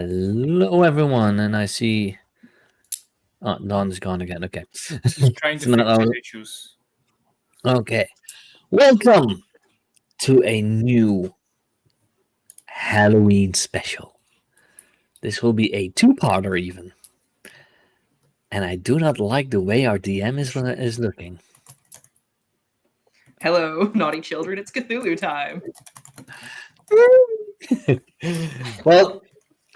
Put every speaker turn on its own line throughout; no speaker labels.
Hello, everyone, and I see. Oh, Dawn is gone again. Okay,
He's trying to
It's not
fix his
our-
issues.
okay. Welcome to a new Halloween special. This will be a two-parter, even, and I do not like the way our DM is looking.
Hello, naughty children, it's Cthulhu time.
Well,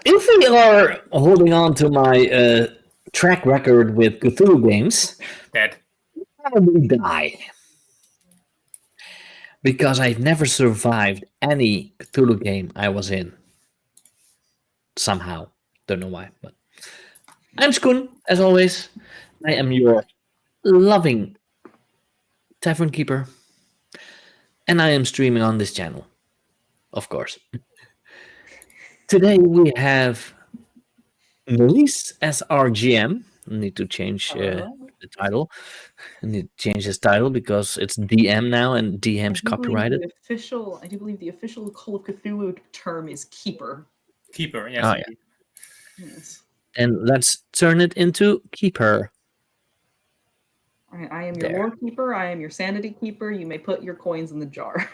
if we are holding on to my track record with Cthulhu games,
Dead.
probably die. Because I've never survived any Cthulhu game I was in. Somehow. Don't know why, but I'm Skoon, as always. I am your loving tavern keeper. And I am streaming on this channel. Of course. Today we have Melise as our GM. I need to change the title. I need to change his title because it's DM now and DM's copyrighted.
I do believe the official Call of Cthulhu term is keeper.
Keeper, yes.
Oh, yeah.
Yes.
And let's turn it into keeper.
I am your
There.
lore keeper. I am your sanity keeper. You may put your coins in the jar.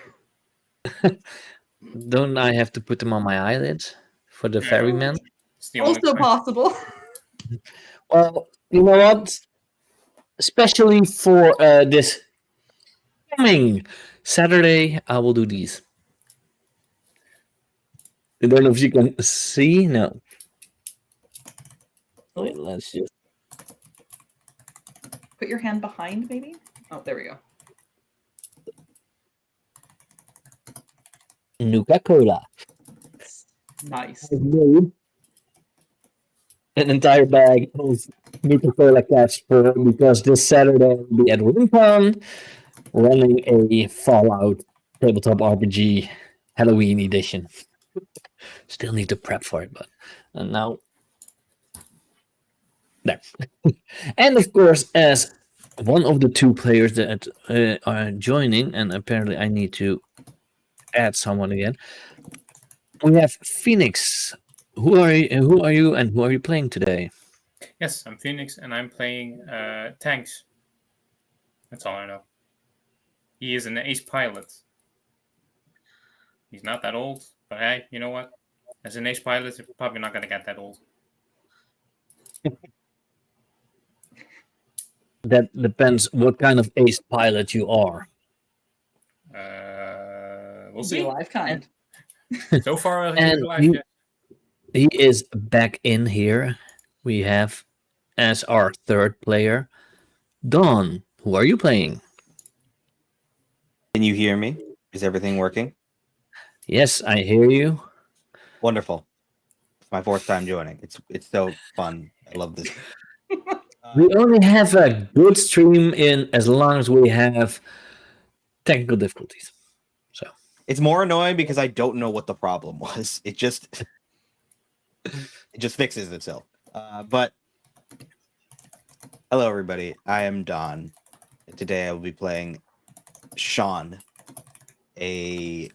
Don't I have to put them on my eyelids for the
Yeah.
ferryman?
It's the only
Also
way.
possible.
Well, you know what? Especially for this coming Saturday, I will do these. I don't know if you can see. No. Wait, let's just.
Put your hand behind, maybe? Oh, there we go.
Nuka-Cola.
Nice.
I've made an entire bag of Nuka-Cola caps for because this Saturday I'll be at Wincon running a Fallout tabletop RPG Halloween edition. Still need to prep for it, but now there. And of course, as one of the two players that are joining, and apparently I need to add someone again. We have Phoenix. Who are you? And who are you playing today?
Yes, I'm Phoenix, and I'm playing tanks. That's all I know. He is an ace pilot. He's not that old, but hey, you know what? As an ace pilot, you're probably not going to get that old.
That depends what kind of ace pilot you are.
We'll
The
see.
alive kind.
So far, he's
And
alive. Yeah.
he is back in here. We have as our third player, Dawn. Who are you playing?
Can you hear me? Is everything working?
Yes, I hear you.
Wonderful. It's my fourth time joining. It's so fun. I love this.
We only have a good stream in as long as we have technical difficulties. So
It's more annoying because I don't know what the problem was. It just fixes itself. But hello, everybody. I am Don. Today I will be playing Sean, a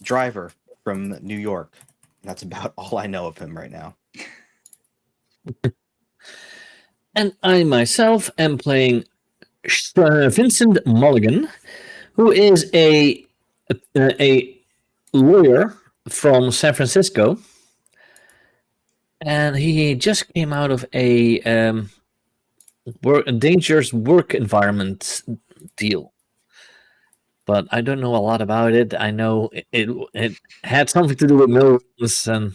driver from New York. That's about all I know of him right now.
and I myself am playing Vincent Mulligan, who is a lawyer from San Francisco, and he just came out of a dangerous work environment deal. But I don't know a lot about it. I know it had something to do with millions, and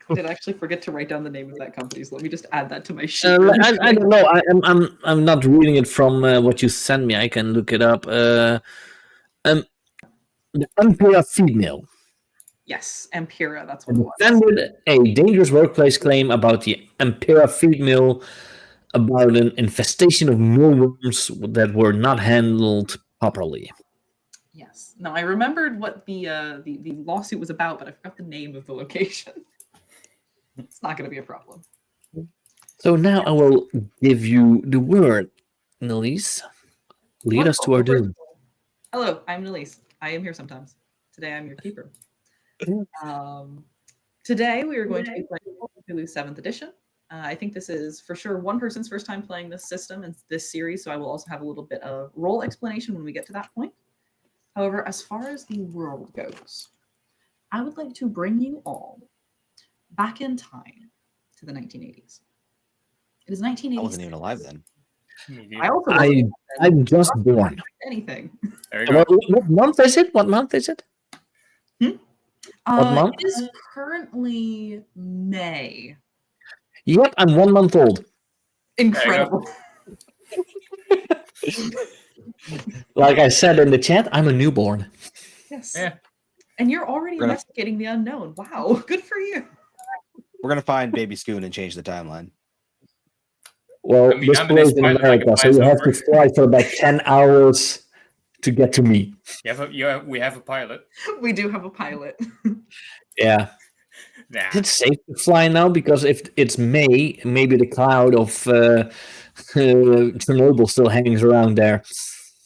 I did actually forget to write down the name of that company, so let me just add that to my sheet.
I don't know. I'm not reading it from what you sent me. I can look it up. The Umpira feed mill
Yes, Ampera, that's what it was.
defended a dangerous workplace claim about the Ampera feed mill about an infestation of mealworms that were not handled properly.
Yes. No, I remembered what the lawsuit was about, but I forgot the name of the location. It's not going to be a problem.
So now I will give you the word, Nelise. Lead us to our doom.
Hello, I'm Nelise. I am here sometimes. Today I'm your keeper. Today we are going to be playing Cthulhu 7th edition. I think this is for sure one person's first time playing this system and this series, so I will also have a little bit of role explanation when we get to that point. However, as far as the world goes, I would like to bring you all back in time to the 1980s. It is 1986.
I wasn't even alive then.
Me
I
neither.
also wasn't
I'm just born.
anything.
There you go.
What month is it? What month is it? month?
It is currently May.
Yep, I'm 1 month old.
Incredible.
Like I said in the chat, I'm a newborn.
Yes.
Yeah.
And you're already
We're gonna-
investigating the unknown. Wow, good for you.
We're gonna find Baby Scoon and change the timeline.
Well,
I mean,
this
I'm an
place in
pilot, I can
America,
fly
so you have to
somewhere.
fly for about 10 hours to get to me.
We have a pilot.
We do have a pilot.
Yeah.
Nah.
Is it safe to fly now? Because if it's May, maybe the cloud of Chernobyl still hangs around there.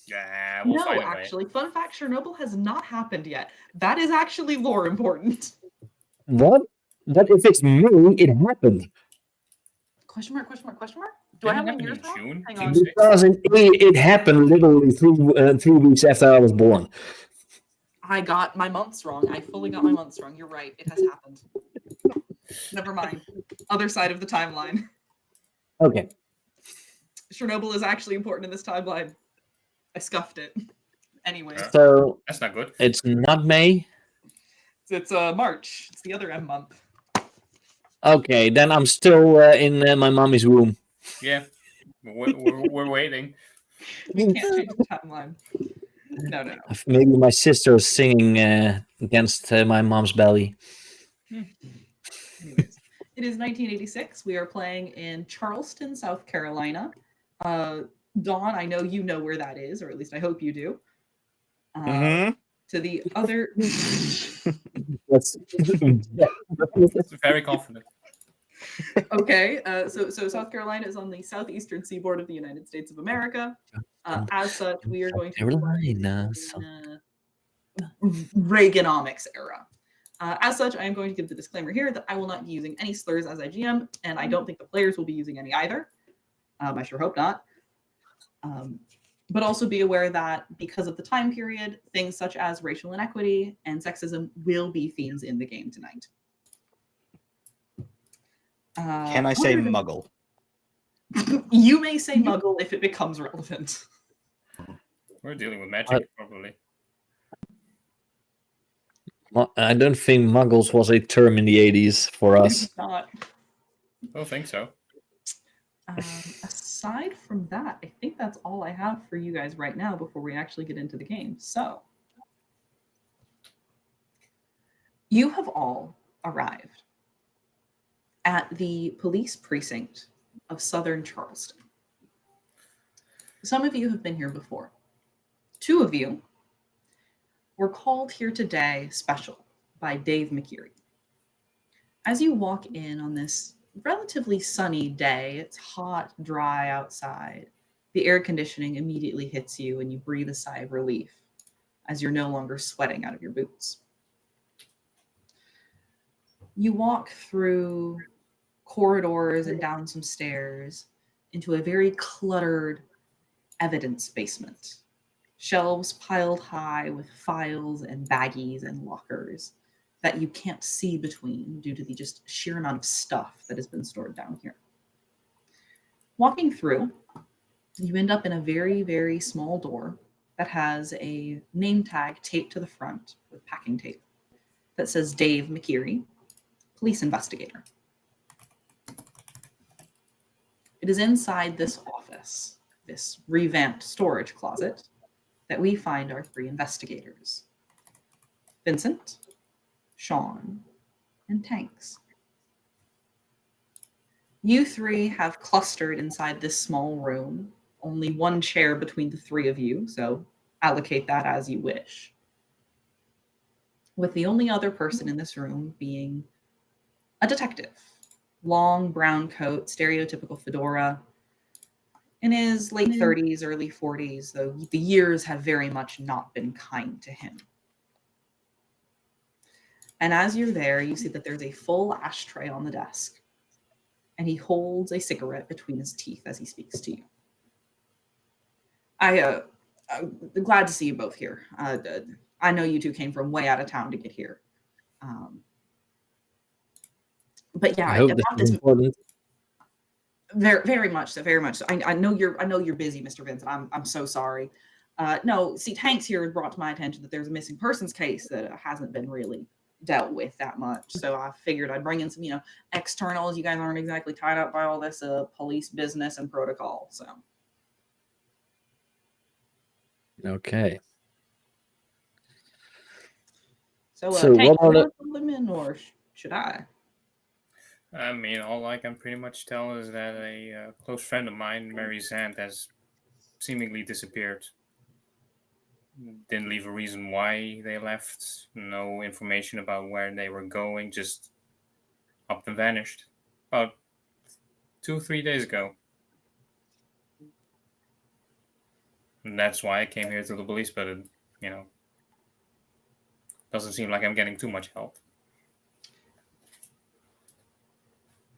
Yeah, we'll
No,
find a way.
actually, fun fact, Chernobyl has not happened yet. That is actually lore important.
What? But if it's May, it happened.
Question mark, question mark, question mark? Do I have
Didn't
my
it
years
happen in
wrong?
June?
Hang
June
on.
6th?
Because it happened literally 3 weeks after I was born.
I got my months wrong. I fully got my months wrong. You're right. It has happened. Never mind. Other side of the timeline.
Okay.
Chernobyl is actually important in this timeline. I scuffed it. Anyway,
Yeah.
So
That's not good.
it's not May.
it's March. It's the other M month.
Okay, then I'm still in my mommy's womb.
Yeah. We're waiting.
We can't change the timeline. No.
Maybe my sister is singing against my mom's belly.
Anyways, it is 1986. We are playing in Charleston, South Carolina. Dawn, I know you know where that is, or at least I hope you do. To the other.
That's
It's very confident.
Okay, so South Carolina is on the southeastern seaboard of the United States of America. As such, we are going to be playing
Carolina.
in Reaganomics era. As such, I am going to give the disclaimer here that I will not be using any slurs as I GM, and I don't think the players will be using any either. I sure hope not. But also be aware that because of the time period, things such as racial inequity and sexism will be themes in the game tonight.
Can I say muggle?
You may say muggle if it becomes relevant.
We're dealing with magic, probably.
I don't think muggles was a term in the 80s for us.
It's not.
I don't think so.
Aside from that, I think that's all I have for you guys right now before we actually get into the game. So, you have all arrived at the police precinct of Southern Charleston. Some of you have been here before. 2 of you were called here today special by Dave McCurry. As you walk in on this relatively sunny day, it's hot, dry outside. The air conditioning immediately hits you and you breathe a sigh of relief as you're no longer sweating out of your boots. You walk through corridors and down some stairs into a very cluttered evidence basement. Shelves piled high with files and baggies and lockers that you can't see between due to the just sheer amount of stuff that has been stored down here. Walking through, you end up in a very, very small door that has a name tag taped to the front with packing tape that says Dave McCurry, police investigator. It is inside this office, this revamped storage closet, that we find our 3 investigators, Vincent, Sean, and Tanks. You 3 have clustered inside this small room, only 1 chair between the 3 of you, so allocate that as you wish. With the only other person in this room being a detective. Long brown coat, stereotypical fedora, in his late 30s, early 40s, though the years have very much not been kind to him. And as you're there, you see that there's a full ashtray on the desk. And he holds a cigarette between his teeth as he speaks to you. I'm glad to see you both here. I know you two came from way out of town to get here. But yeah,
I hope
about
this
this
is important.
very, very much so, very much so. I know you're busy, Mr. Vincent. I'm so sorry. No, see, Tanks here brought to my attention that there's a missing persons case that hasn't been really dealt with that much. So I figured I'd bring in some, externals. You guys aren't exactly tied up by all this police business and protocol.
Okay.
So
So
Tanks,
what are
you
the
want to fill them in, or should I?
I mean, all I can pretty much tell is that a close friend of mine, Mary Zand, has seemingly disappeared. Didn't leave a reason why they left. No information about where they were going. Just up and vanished. About 2-3 days ago. And that's why I came here to the police, but it, doesn't seem like I'm getting too much help.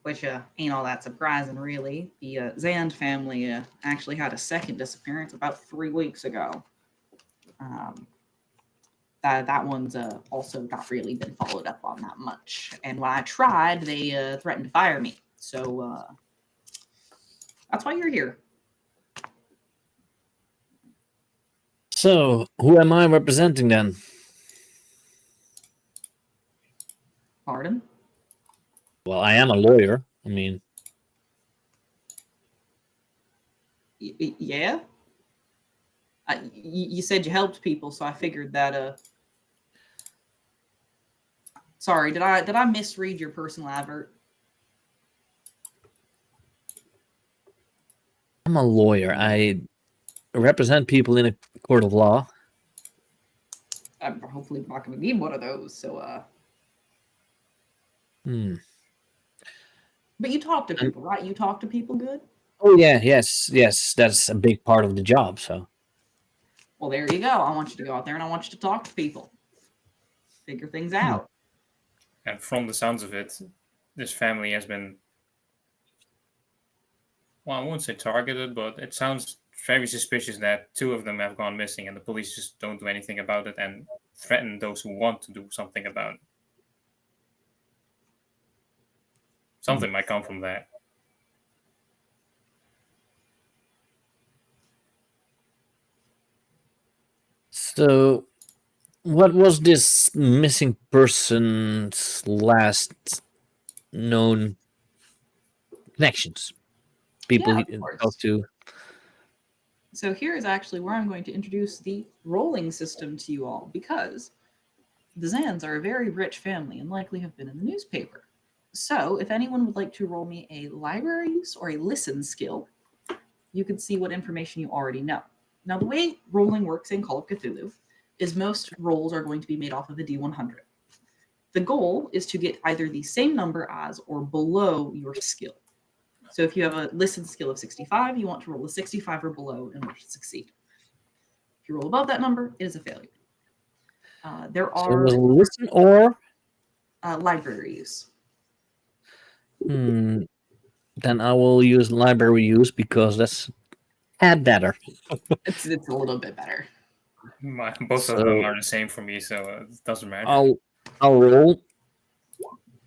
Which ain't all that surprising, really. The Zand family actually had a second disappearance about 3 weeks ago. That one's also not really been followed up on that much. And when I tried, they threatened to fire me. So that's why you're here.
So who am I representing then?
Pardon?
Well, I am a lawyer. I mean,
Yeah? You said you helped people, so I figured that. Sorry, did I misread your personal advert?
I'm a lawyer. I represent people in a court of law.
I'm hopefully not going to need one of those. So, But you talk to people, right? You talk to people good?
Oh yeah, yes. That's a big part of the job. So.
Well, there you go. I want you to go out there and I want you to talk to people. Figure things out.
And from the sounds of it, this family has been, well, I won't say targeted, but it sounds very suspicious that 2 of them have gone missing and the police just don't do anything about it and threaten those who want to do something about it. Something might come from that.
So, what was this missing person's last known connections? People
Yeah,
he
of course.
talked to.
So here is actually where I'm going to introduce the rolling system to you all, because the Zans are a very rich family and likely have been in the newspaper. So if anyone would like to roll me a library use or a listen skill, you can see what information you already know. Now, the way rolling works in Call of Cthulhu is most rolls are going to be made off of a D100. The goal is to get either the same number as or below your skill. So if you have a listen skill of 65, you want to roll a 65 or below in order to succeed. If you roll above that number, it is a failure. There
So it
are
was listen or
library use.
then I will use library use because that's better.
It's a little bit better.
Both of them are the same for me, so it doesn't matter.
I'll roll.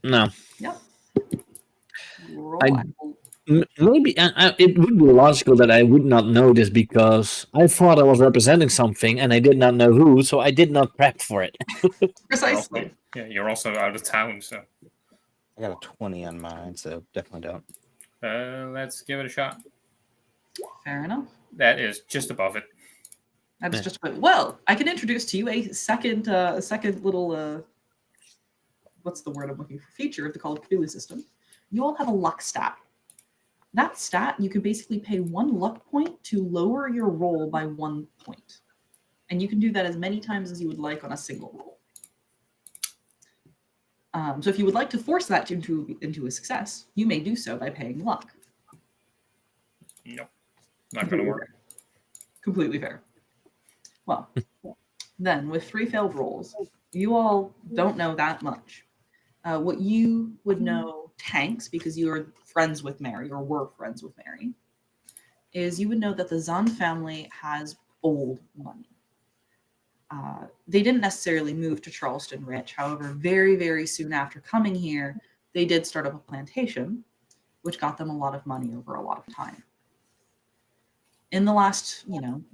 No.
Yep. Roll.
Maybe it would be logical that I would not know this because I thought I was representing something and I did not know who, so I did not prep for it.
Precisely.
You're also out of town, so.
I got a 20 on mine, so definitely don't.
Let's give it a shot.
Fair enough.
That is just above it.
That's just well. I can introduce to you a second little what's the word I'm looking for? Feature of the Call of Cthulhu system. You all have a luck stat. That stat, you can basically pay 1 luck point to lower your roll by 1 point. And you can do that as many times as you would like on a single roll. So if you would like to force that into a success, you may do so by paying luck.
Nope. Not going to work.
Completely fair. Well, then with 3 failed rolls, you all don't know that much. What you would know, Tanks, because you are friends with Mary or were friends with Mary, is you would know that the Zahn family has old money. They didn't necessarily move to Charleston rich. However, very, very soon after coming here, they did start up a plantation, which got them a lot of money over a lot of time. In the last,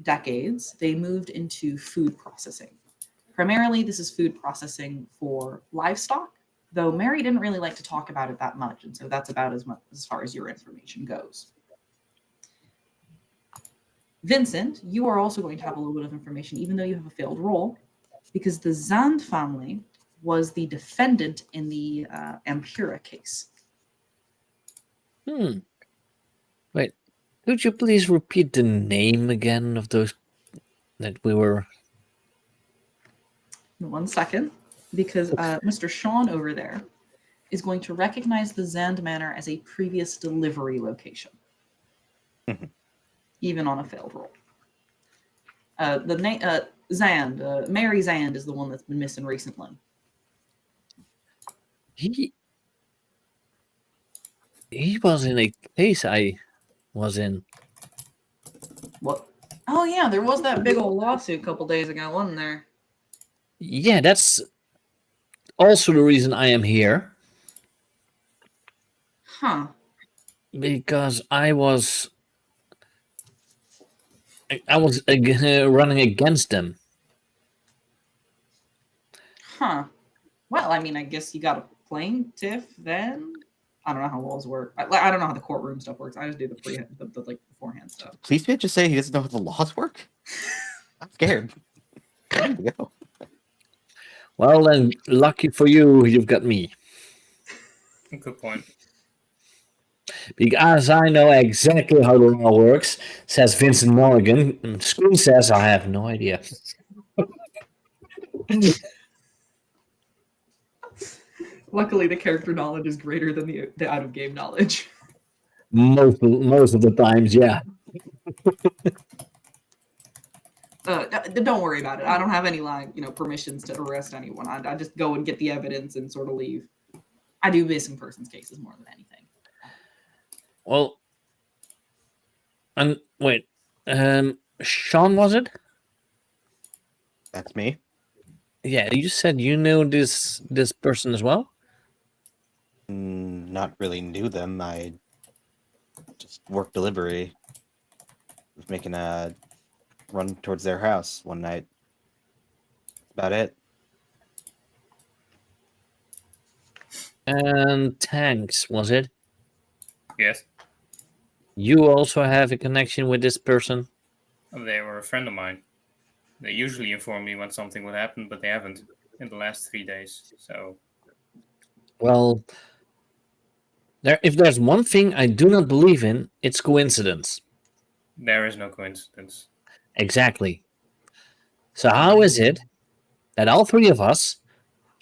decades, they moved into food processing. Primarily, this is food processing for livestock, though Mary didn't really like to talk about it that much, and so that's about as far as your information goes. Vincent, you are also going to have a little bit of information, even though you have a failed roll, because the Zand family was the defendant in the Ampera case.
Wait, could you please repeat the name again of those that we were...
1 second, because Mr. Sean over there is going to recognize the Zand Manor as a previous delivery location, even on a failed roll. The name Zand, Mary Zand is the one that's been missing recently.
He was in a case I was in.
What? Oh yeah, there was that big old lawsuit a couple days ago, wasn't there?
Yeah, that's also the reason I am here.
Huh.
Because I was running against them.
Huh. Well, I mean, I guess you got a plaintiff then. I don't know how laws work. I don't know how the courtroom stuff works. I just do the beforehand stuff.
Please can't just say he doesn't know how the laws work. I'm scared. There we go.
Well, then, lucky for you, you've got me.
Good point.
Because I know exactly how the law works, says Vincent Morgan. And School says I have no idea.
Luckily, the character knowledge is greater than the out of game knowledge.
Most of the times, yeah.
Don't worry about it. I don't have any permissions to arrest anyone. I just go and get the evidence and sort of leave. I do missing persons cases more than anything.
Well, and wait, Sean, was it?
That's me.
Yeah, you said you knew this person as well?
Not really knew them. I just worked delivery. Was making a run towards their house one night. That's about it.
And Tanks, was it?
Yes,
You also have a connection with this person?
they were a friend of mine. They usually inform me when something would happen, but they haven't in the last 3 days. So,
Well, if there's one thing I do not believe in, it's coincidence.
there is no coincidence.
Exactly. So how is it that all three of us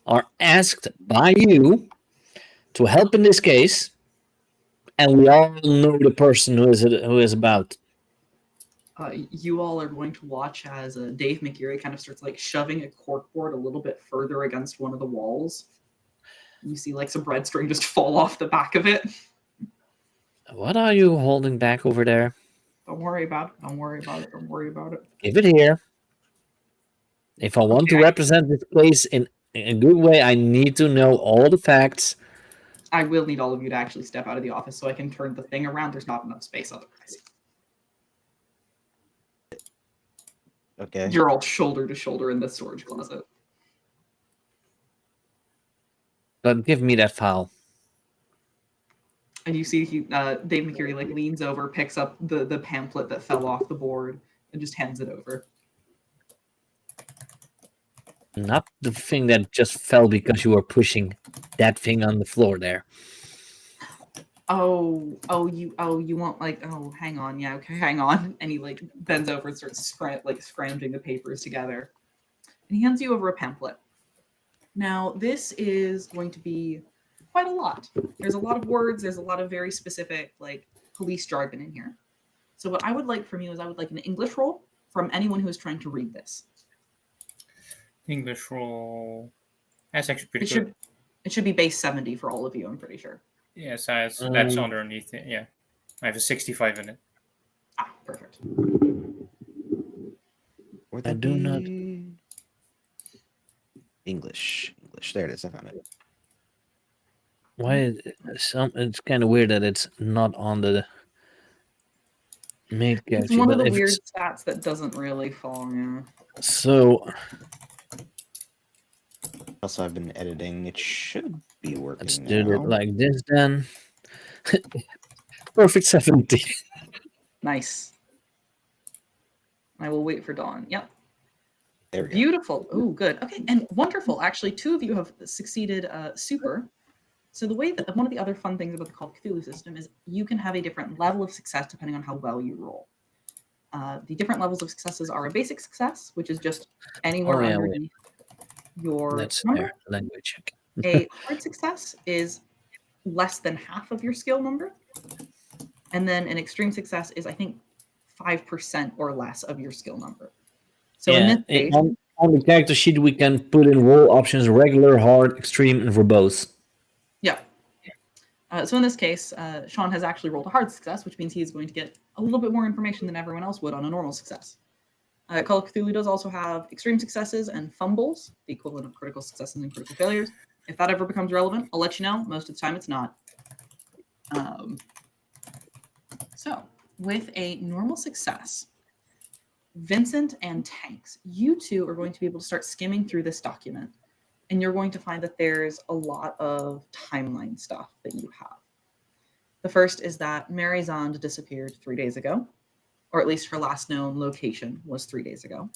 are asked by you to help in this case, and we all know the person who is about?
You all are going to watch as Dave McGeary kind of starts shoving a corkboard a little bit further against one of the walls. You see some bread string just fall off the back of it.
What are you holding back over there?
Don't worry about it. Don't worry about it. Don't worry about it.
Give it here. If I want to represent this place in a good way, I need to know all the facts.
I will need all of you to actually step out of the office so I can turn the thing around. There's not enough space otherwise.
Okay.
You're all shoulder to shoulder in the storage closet.
But give me that file.
And you see Dave McCurry leans over, picks up the pamphlet that fell off the board, and just hands it over.
Not the thing that just fell because you were pushing that thing on the floor there.
You want hang on, yeah, okay, hang on. And he bends over and starts scrounging the papers together. And he hands you over a pamphlet. Now, this is going to be quite a lot. There's a lot of words, there's a lot of very specific police jargon in here. So what I would like from you is I would like an English roll from anyone who is trying to read this.
English roll. That's actually pretty
It
good.
should be base 70 for all of you, I'm pretty sure.
Yes, that's
Um,
underneath it. Yeah, I have a 65 in it.
Ah, perfect.
Would
I
that
do not.
be English? English. There it is. I found it.
Why? It's kind of weird that it's not on the main
It's
character.
one of
But
the
if
weird
it's
stats that doesn't really fall. Yeah.
so,
Also, I've been editing. It should be
let's
working
do it
now.
like this then. Perfect 70.
Nice. I will wait for Dawn. Yep.
There we go.
Beautiful. Oh, good. Okay, and wonderful. Actually, two of you have succeeded super. So the way that one of the other fun things about the Call of Cthulhu system is you can have a different level of success depending on how well you roll. The different levels of successes are a basic success, which is just anywhere
Oh yeah, wait.
underneath your
That's
number.
there. Language check.
A hard success is less than half of your skill number. And then an extreme success is, I think, 5% or less of your skill number. So in this case,
on the character sheet, we can put in roll options: regular, hard, extreme, and verbose.
yeah. So in this case, Sean has actually rolled a hard success, which means he is going to get a little bit more information than everyone else would on a normal success. Call of Cthulhu does also have extreme successes and fumbles, the equivalent of critical successes and critical failures. If that ever becomes relevant, I'll let you know. Most of the time, it's not. So with a normal success, Vincent and Tanks, you two are going to be able to start skimming through this document, and you're going to find that there's a lot of timeline stuff that you have. The first is that Mary Zond disappeared 3 days ago, or at least her last known location was 3 days ago.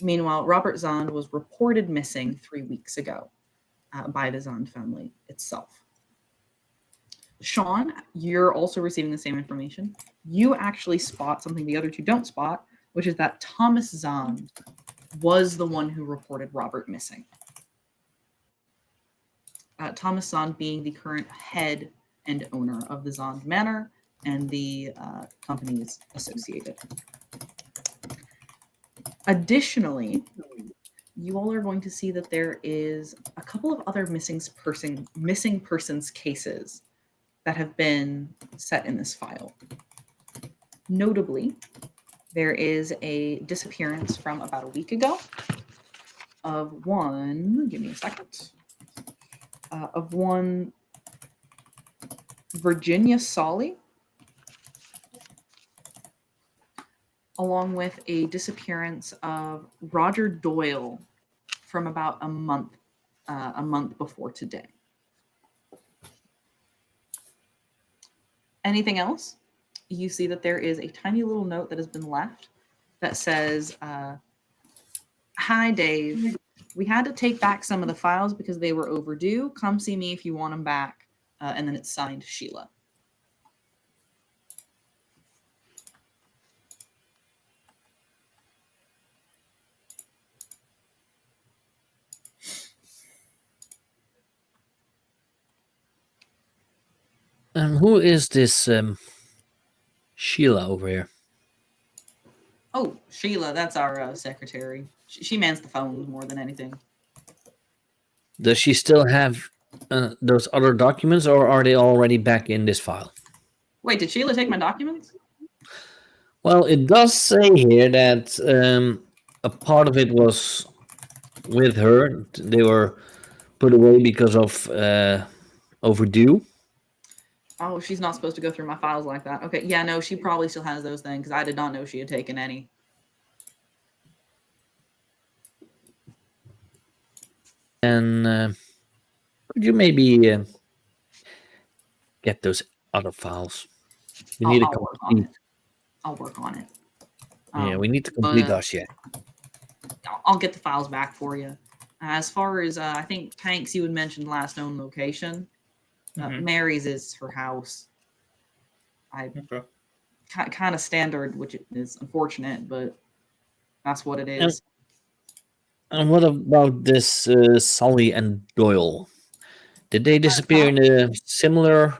Meanwhile, Robert Zond was reported missing 3 weeks ago by the Zond family itself. Sean, you're also receiving the same information. You actually spot something the other two don't spot, which is that Thomas Zond was the one who reported Robert missing. Thomas Zond being the current head and owner of the Zond Manor and the companies associated. Additionally, you all are going to see that there is a couple of other missing persons cases that have been set in this file. Notably, there is a disappearance from about a week ago of one, give me a second, of one Virginia Solly, along with a disappearance of Roger Doyle from about a month before today. Anything else? You see that there is a tiny little note that has been left that says, "Hi, Dave. We had to take back some of the files because they were overdue. Come see me if you want them back." And then it's signed Sheila.
Who is this Sheila over here?
Oh, Sheila, that's our secretary. She mans the phones more than anything.
Does she still have those other documents, or are they already back in this file?
Wait, did Sheila take my documents?
Well, it does say here that a part of it was with her. They were put away because of overdue.
Oh, she's not supposed to go through my files like that. Okay, yeah, no, she probably still has those things because I did not know she had taken any.
And could you maybe get those other files? We need a
I'll work on
complete.
it. I'll work on it.
Yeah, we need to complete
but
us yet.
I'll get the files back for you. As far as I think Tanks, you had mentioned last known location. Mary's is her house. Kind of standard, which is unfortunate, but that's what it is.
And what about this Sully and Doyle? Did they disappear in a similar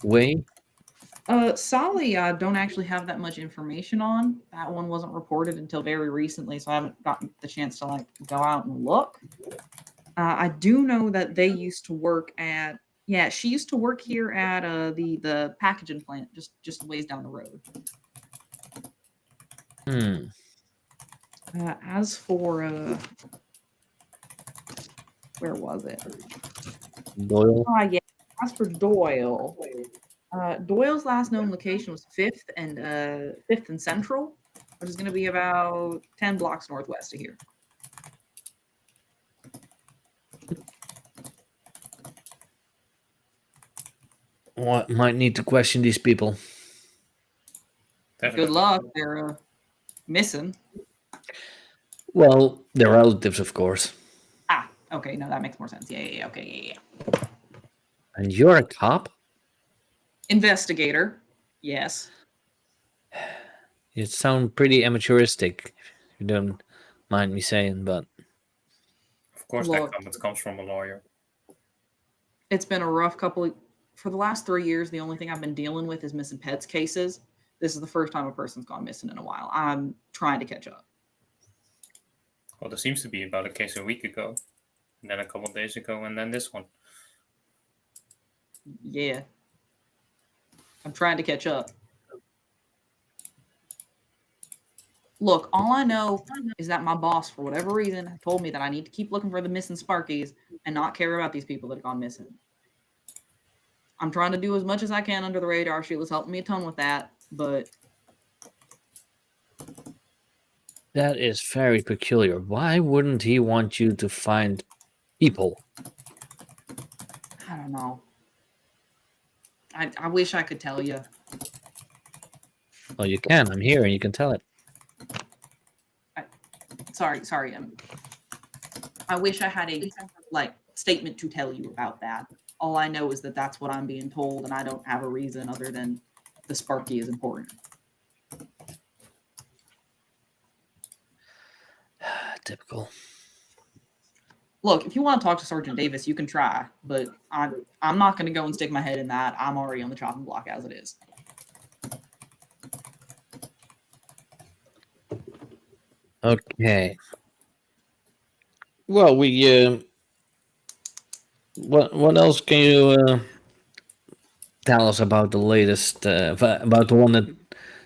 way?
Solly, I don't actually have that much information on. That one wasn't reported until very recently, so I haven't gotten the chance to like go out and look. I do know that they used to work at. Yeah, she used to work here at the packaging plant, just a ways down the road. As for where was it?
Doyle.
Yeah. As for Doyle, Doyle's last known location was Fifth and Central, which is going to be about 10 blocks northwest of here.
What might need to question these people.
Definitely.
Good luck. They're missing.
Well, their relatives, of course.
Ah, okay. No, that makes more sense. Yeah. Okay. Yeah.
And you're a cop?
Investigator. Yes.
You sound pretty amateuristic, if you don't mind me saying, but
Of course,
Look.
that comment comes from a lawyer.
It's been a rough for the last 3 years. The only thing I've been dealing with is missing pets cases. This is the first time a person's gone missing in a while. I'm trying to catch up.
Well, there seems to be about a case a week ago, and then a couple of days ago, and then this one.
Yeah. I'm trying to catch up. Look, all I know is that my boss, for whatever reason, told me that I need to keep looking for the missing Sparkies and not care about these people that have gone missing. I'm trying to do as much as I can under the radar. Sheila's helping me a ton with that, but
that is very peculiar. Why wouldn't he want you to find people?
I don't know. I wish I could tell you.
Well, you can. I'm here and you can tell it.
Sorry. I wish I had a statement to tell you about that. All I know is that that's what I'm being told, and I don't have a reason other than the Sparky is important.
Typical.
Look, if you want to talk to Sergeant Davis, you can try, but I'm not going to go and stick my head in that. I'm already on the chopping block as it is.
Okay. Well, we what else can you tell us about the latest about the one that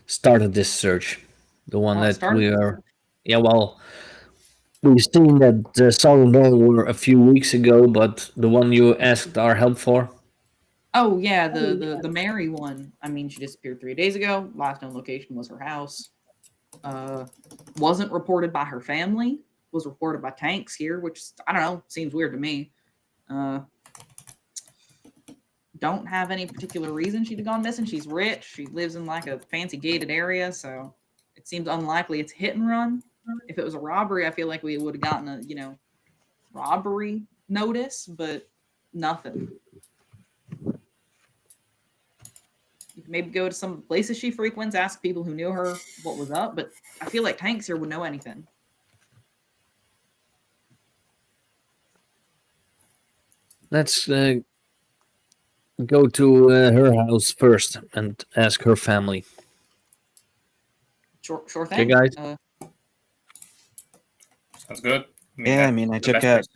started this search, the one that we are? Yeah, well, we've seen that Southern were a few weeks ago, but the one you asked our help for.
Oh yeah, the Mary one. I mean, she disappeared 3 days ago. Last known location was her house. Wasn't reported by her family. Was reported by Tanks here, which I don't know, seems weird to me. Don't have any particular reason she'd have gone missing. She's rich. She lives in like a fancy gated area, so it seems unlikely it's hit and run. If it was a robbery, I feel like we would have gotten a robbery notice, but nothing. You can maybe go to some places she frequents, ask people who knew her what was up, but I feel like Tanks here would know anything.
Let's go to her house first and ask her family.
Sure thing.
Okay, guys.
Sounds good.
I mean, I took out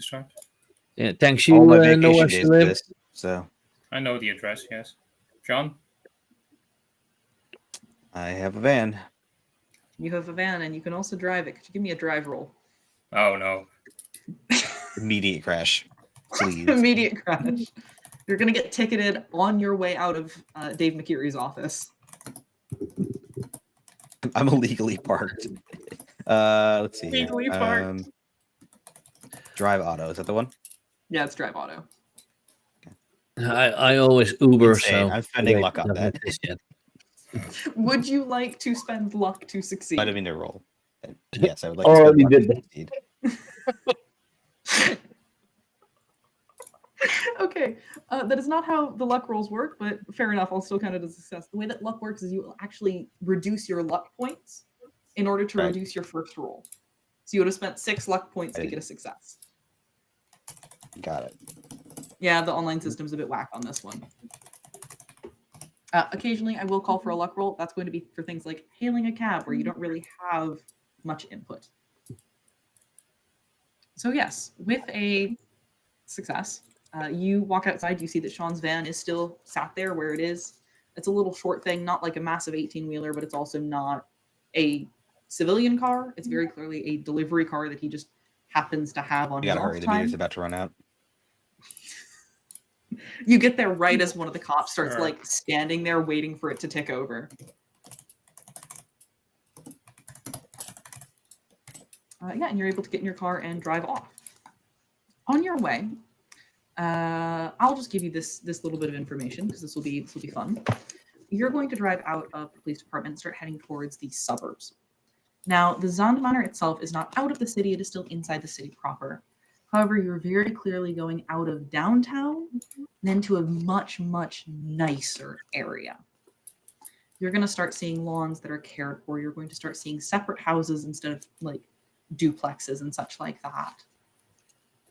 Yeah, thanks.
all
You
my
know where
vacation
she
days for
lives.
this, so
I know the address, yes. John?
I have a van.
You have a van and you can also drive it. Could you give me a drive roll?
Oh, no.
Immediate crash. Please.
Immediate crash. You're going to get ticketed on your way out of Dave McKeery's office.
I'm illegally parked. Let's see.
Legally parked.
Drive auto. Is that the one?
Yeah, it's drive auto.
I always Uber,
Insane.
so
I'm spending luck on that.
Would you like to spend luck to succeed?
I didn't mean to roll. Yes, I would like
Already
to spend luck
did
to succeed.
Okay, that is not how the luck rolls work, but fair enough. I'll still count it as a success. The way that luck works is you actually reduce your luck points in order to reduce your first roll. So you would have spent 6 luck points to get a success.
Got it.
Yeah, the online system's a bit whack on this one. Occasionally, I will call for a luck roll. That's going to be for things like hailing a cab, where you don't really have much input. So yes, with a success, you walk outside. You see that Sean's van is still sat there where it is. It's a little short thing, not like a massive 18-wheeler, but it's also not a civilian car. It's very clearly a delivery car that he just happens to have on
You
his
gotta
off
hurry. The beer's
time.
about to run out.
You get there right as one of the cops starts
Sure.
like standing there waiting for it to tick over. Yeah, and you're able to get in your car and drive off. On your way, I'll just give you this little bit of information because this will be fun. You're going to drive out of the police department and start heading towards the suburbs. Now, the Zondmanor itself is not out of the city; it is still inside the city proper. However, you're very clearly going out of downtown and into a much, much nicer area. You're going to start seeing lawns that are cared for. You're going to start seeing separate houses instead of like duplexes and such like that.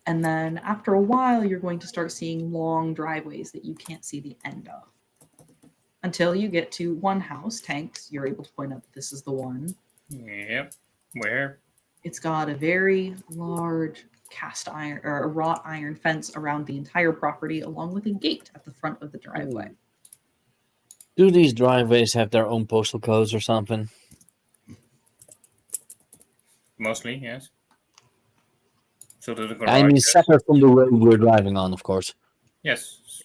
And then after a while, you're going to start seeing long driveways that you can't see the end of. Until you get to one house, Tanks, you're able to point out that this is the one.
Yep. Where?
It's got a very large cast iron or a wrought iron fence around the entire property, along with a gate at the front of the driveway.
Do these driveways have their own postal codes or something?
Mostly, yes. So do the
I mean,
garages.
separate from the road we're driving on, of course.
Yes.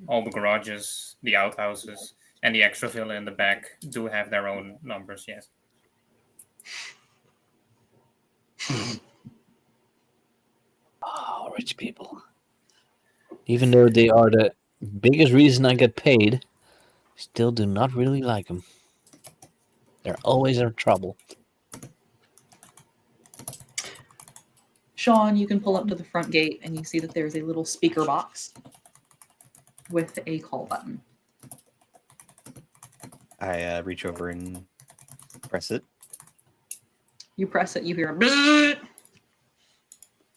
All the garages, the outhouses, and the extra villa in the back do have their own numbers, yes.
Oh, rich people. Even though they are the biggest reason I get paid, still do not really like them. They're always in trouble.
Sean, you can pull up to the front gate and you see that there's a little speaker box with a call button.
I reach over and press it.
You press it, you hear a bzzzt.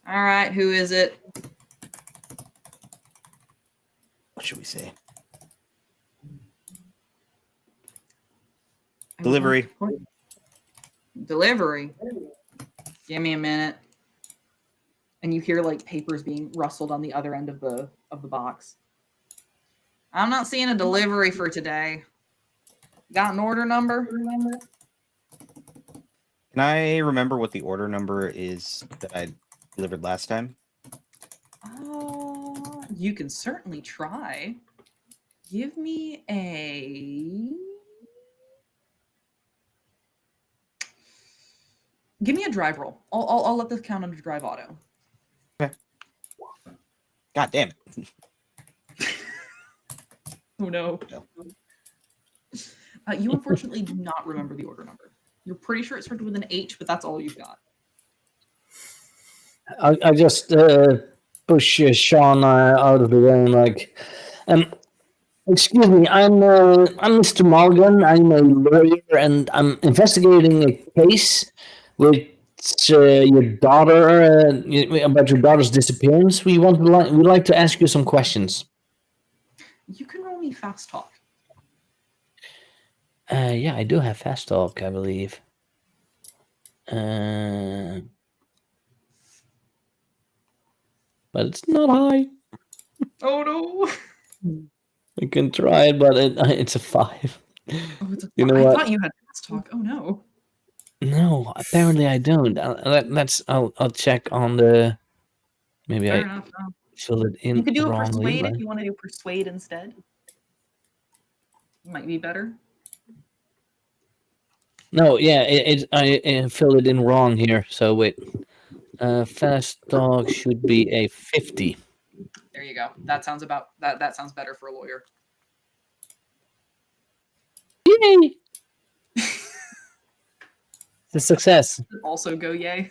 All right, who is it?
What should we say?
I would
Delivery.
like- Delivery. Give me a minute. And you hear like papers being rustled on the other end of the box. I'm not seeing a delivery for today. Got an order number?
Can I remember what the order number is that I delivered last time?
You can certainly try. Give me a drive roll. I'll let this count under drive auto.
God damn it.
Oh no. You unfortunately do not remember the order number. You're pretty sure it started with an H, but that's all you've got.
I just push Sean out of the way and like, excuse me, I'm Mr. Morgan. I'm a lawyer and I'm investigating a case with your daughter about your daughter's disappearance. We'd like to ask you some questions.
You can roll me fast talk.
Yeah, I do have fast talk, I believe. But it's not high.
Oh no.
I can try it, but it's a 5.
Oh, it's
You know
I
what?
thought you had fast talk. Oh no.
No, apparently I don't. I'll check on the. Maybe
Fair
I
enough. No.
filled it in
You could do a
wrongly.
persuade
But
if you want to do persuade instead. Might be better.
no, yeah, I filled it in wrong here. So wait, fast talk should be a 50.
There you go. That sounds about that. That sounds better for a lawyer.
Yay! It's a success.
Also go yay.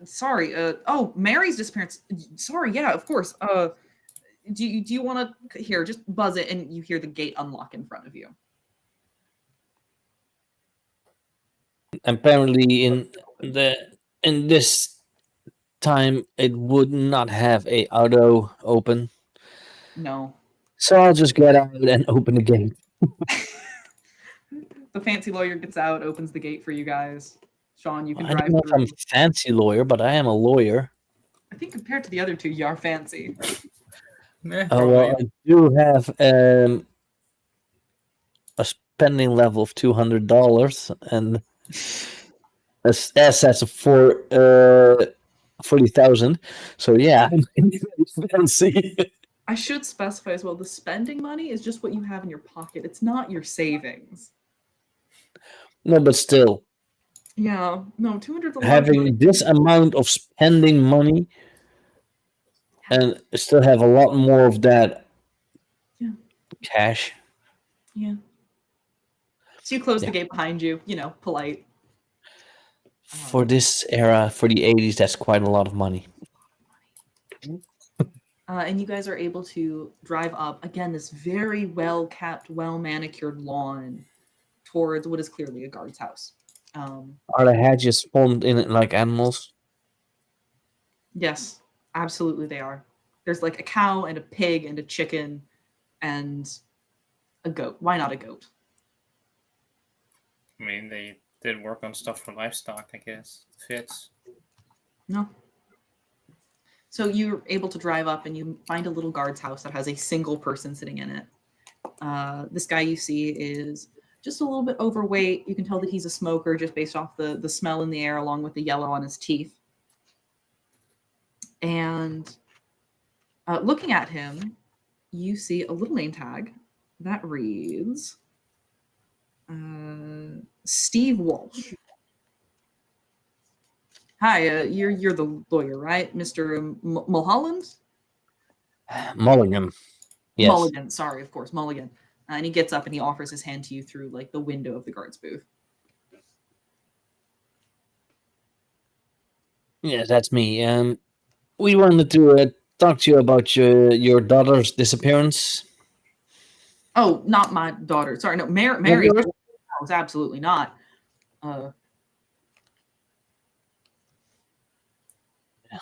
Sorry. Oh, Mary's disappearance. Sorry. Yeah, of course. Do you want to here? Just buzz it, and you hear the gate unlock in front of you.
Apparently, in this time it would not have a auto open,
No.
so I'll just get out and open the gate.
The fancy lawyer gets out, opens the gate for you guys. Sean, you can
I don't
drive
know if I'm
through.
a fancy lawyer, but I am a lawyer.
I think compared to the other two, you are fancy.
Oh well,
Probably.
I do have a spending level of $200 and assets of 40,000. So yeah, I'm fancy.
I should specify as well, the spending money is just what you have in your pocket. It's not your savings.
No, but still,
Yeah, no, 200's a lot of money.
having this amount of spending money and still have a lot more of that
Yeah.
cash.
Yeah. So you close
Yeah.
the gate behind you, polite.
For this era, for the 80s, that's quite a lot of money.
And you guys are able to drive up, again, this very well kept, well manicured lawn towards what is clearly a guard's house.
Are the hedges formed in it like animals?
Yes, absolutely they are. There's like a cow and a pig and a chicken and a goat. Why not a goat?
I mean, they did work on stuff for livestock, I guess. It fits.
No. So you're able to drive up and you find a little guard's house that has a single person sitting in it. This guy you see is just a little bit overweight. You can tell that he's a smoker just based off the smell in the air along with the yellow on his teeth. And looking at him, you see a little name tag that reads Steve Walsh. Hi, you're the lawyer, right, Mr. Mulholland?
Mulligan. Yes.
Mulligan, sorry, of course, Mulligan. And he gets up and he offers his hand to you through like the window of the guard's booth.
Yeah, that's me. We wanted to talk to you about your daughter's disappearance.
Oh, not my daughter. Sorry, no, Mary.
yours?
Was absolutely not.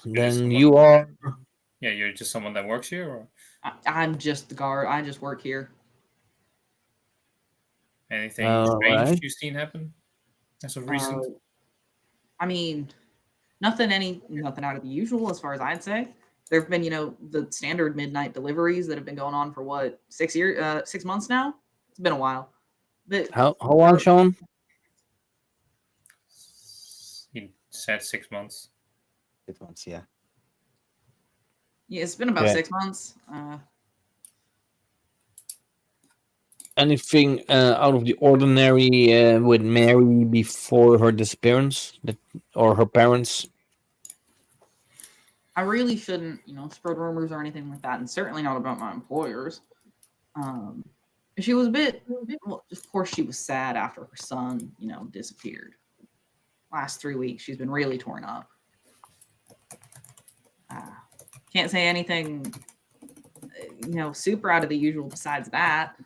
Then you are.
Yeah, you're just someone that works here, or
I'm just the guard. I just work here.
anything strange
Alright.
you've seen happen as of recent?
I mean, nothing out of the usual as far as I'd say. There have been, the standard midnight deliveries that have been going on for what, 6 months now? It's been a while.
How long, Sean?
He said 6 months.
6 months, yeah.
Yeah, it's been about
Yeah.
6 months.
Anything out of the ordinary with Mary before her disappearance, or her parents?
I really shouldn't, spread rumors or anything like that, and certainly not about my employers. She was a bit, well, of course, she was sad after her son, disappeared. Last 3 weeks, she's been really torn up. Can't say anything, super out of the usual besides that.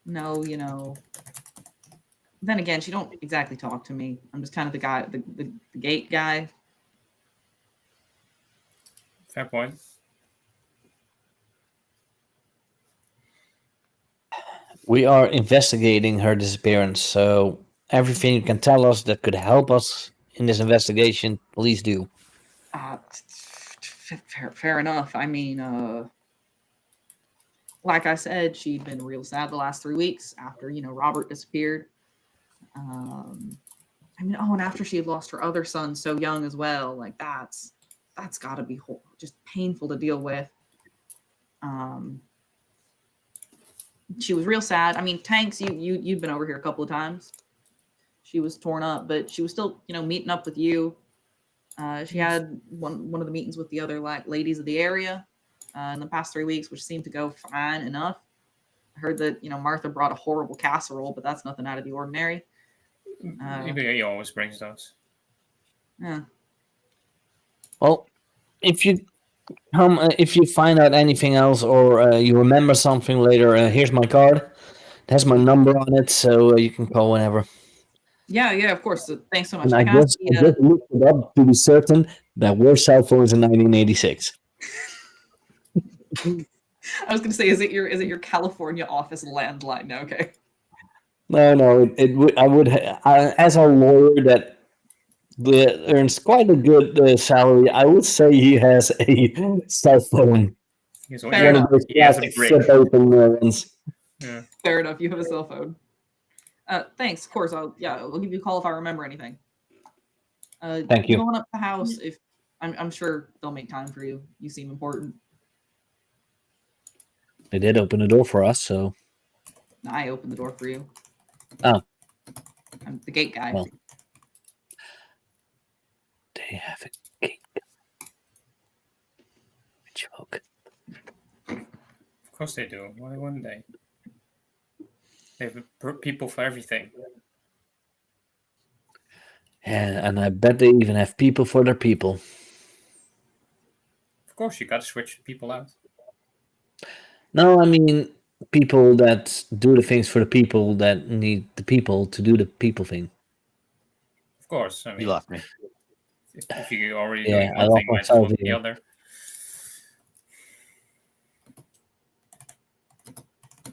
No, Then again, she don't exactly talk to me. I'm just kind of the guy, the gate guy.
Fair point.
We are investigating her disappearance, so everything you can tell us that could help us in this investigation, please do.
Fair enough. I mean, like I said, she'd been real sad the last 3 weeks after, Robert disappeared. And after she had lost her other son so young as well, like that's got to be just painful to deal with. She was real sad. I mean, Tanks, you'd been over here a couple of times. She was torn up, but she was still, meeting up with you. She had one of the meetings with the other ladies of the area in the past 3 weeks, which seemed to go fine enough. I heard that Martha brought a horrible casserole, but that's nothing out of the ordinary.
He always brings those.
Yeah.
Well, if you find out anything else or you remember something later, here's my card. It has my number on it, so you can call whenever.
Yeah, of course. So thanks so much.
And I
Can I ask
just looked it up to be certain that were cell phones in 1986.
I was going to say, is it your California office landline? No, okay.
No, it would. As a lawyer that earns quite a good salary, I would say he has a cell phone.
He's
Fair
One
enough.
of those
He has a
plastic
brick.
flip open ones.
Yeah.
Fair enough. You have a cell phone. Thanks. Of course. I'll give you a call if I remember anything.
Thank you.
Going up the house. If I'm sure they'll make time for you. You seem important.
They did open the door for us, so
I opened the door for you.
Oh.
I'm the gate guy.
Well. They have a gate. Joke.
Of course they do. Why wouldn't they? They have people for everything.
Yeah, and I bet they even have people for their people.
Of course, you got to switch people out.
No, I mean people that do the things for the people that need the people to do the people thing.
Of course, I
You
mean,
left me.
if you're already
Yeah,
doing
I
one thing,
lost
might as well
myself
do the
here.
other.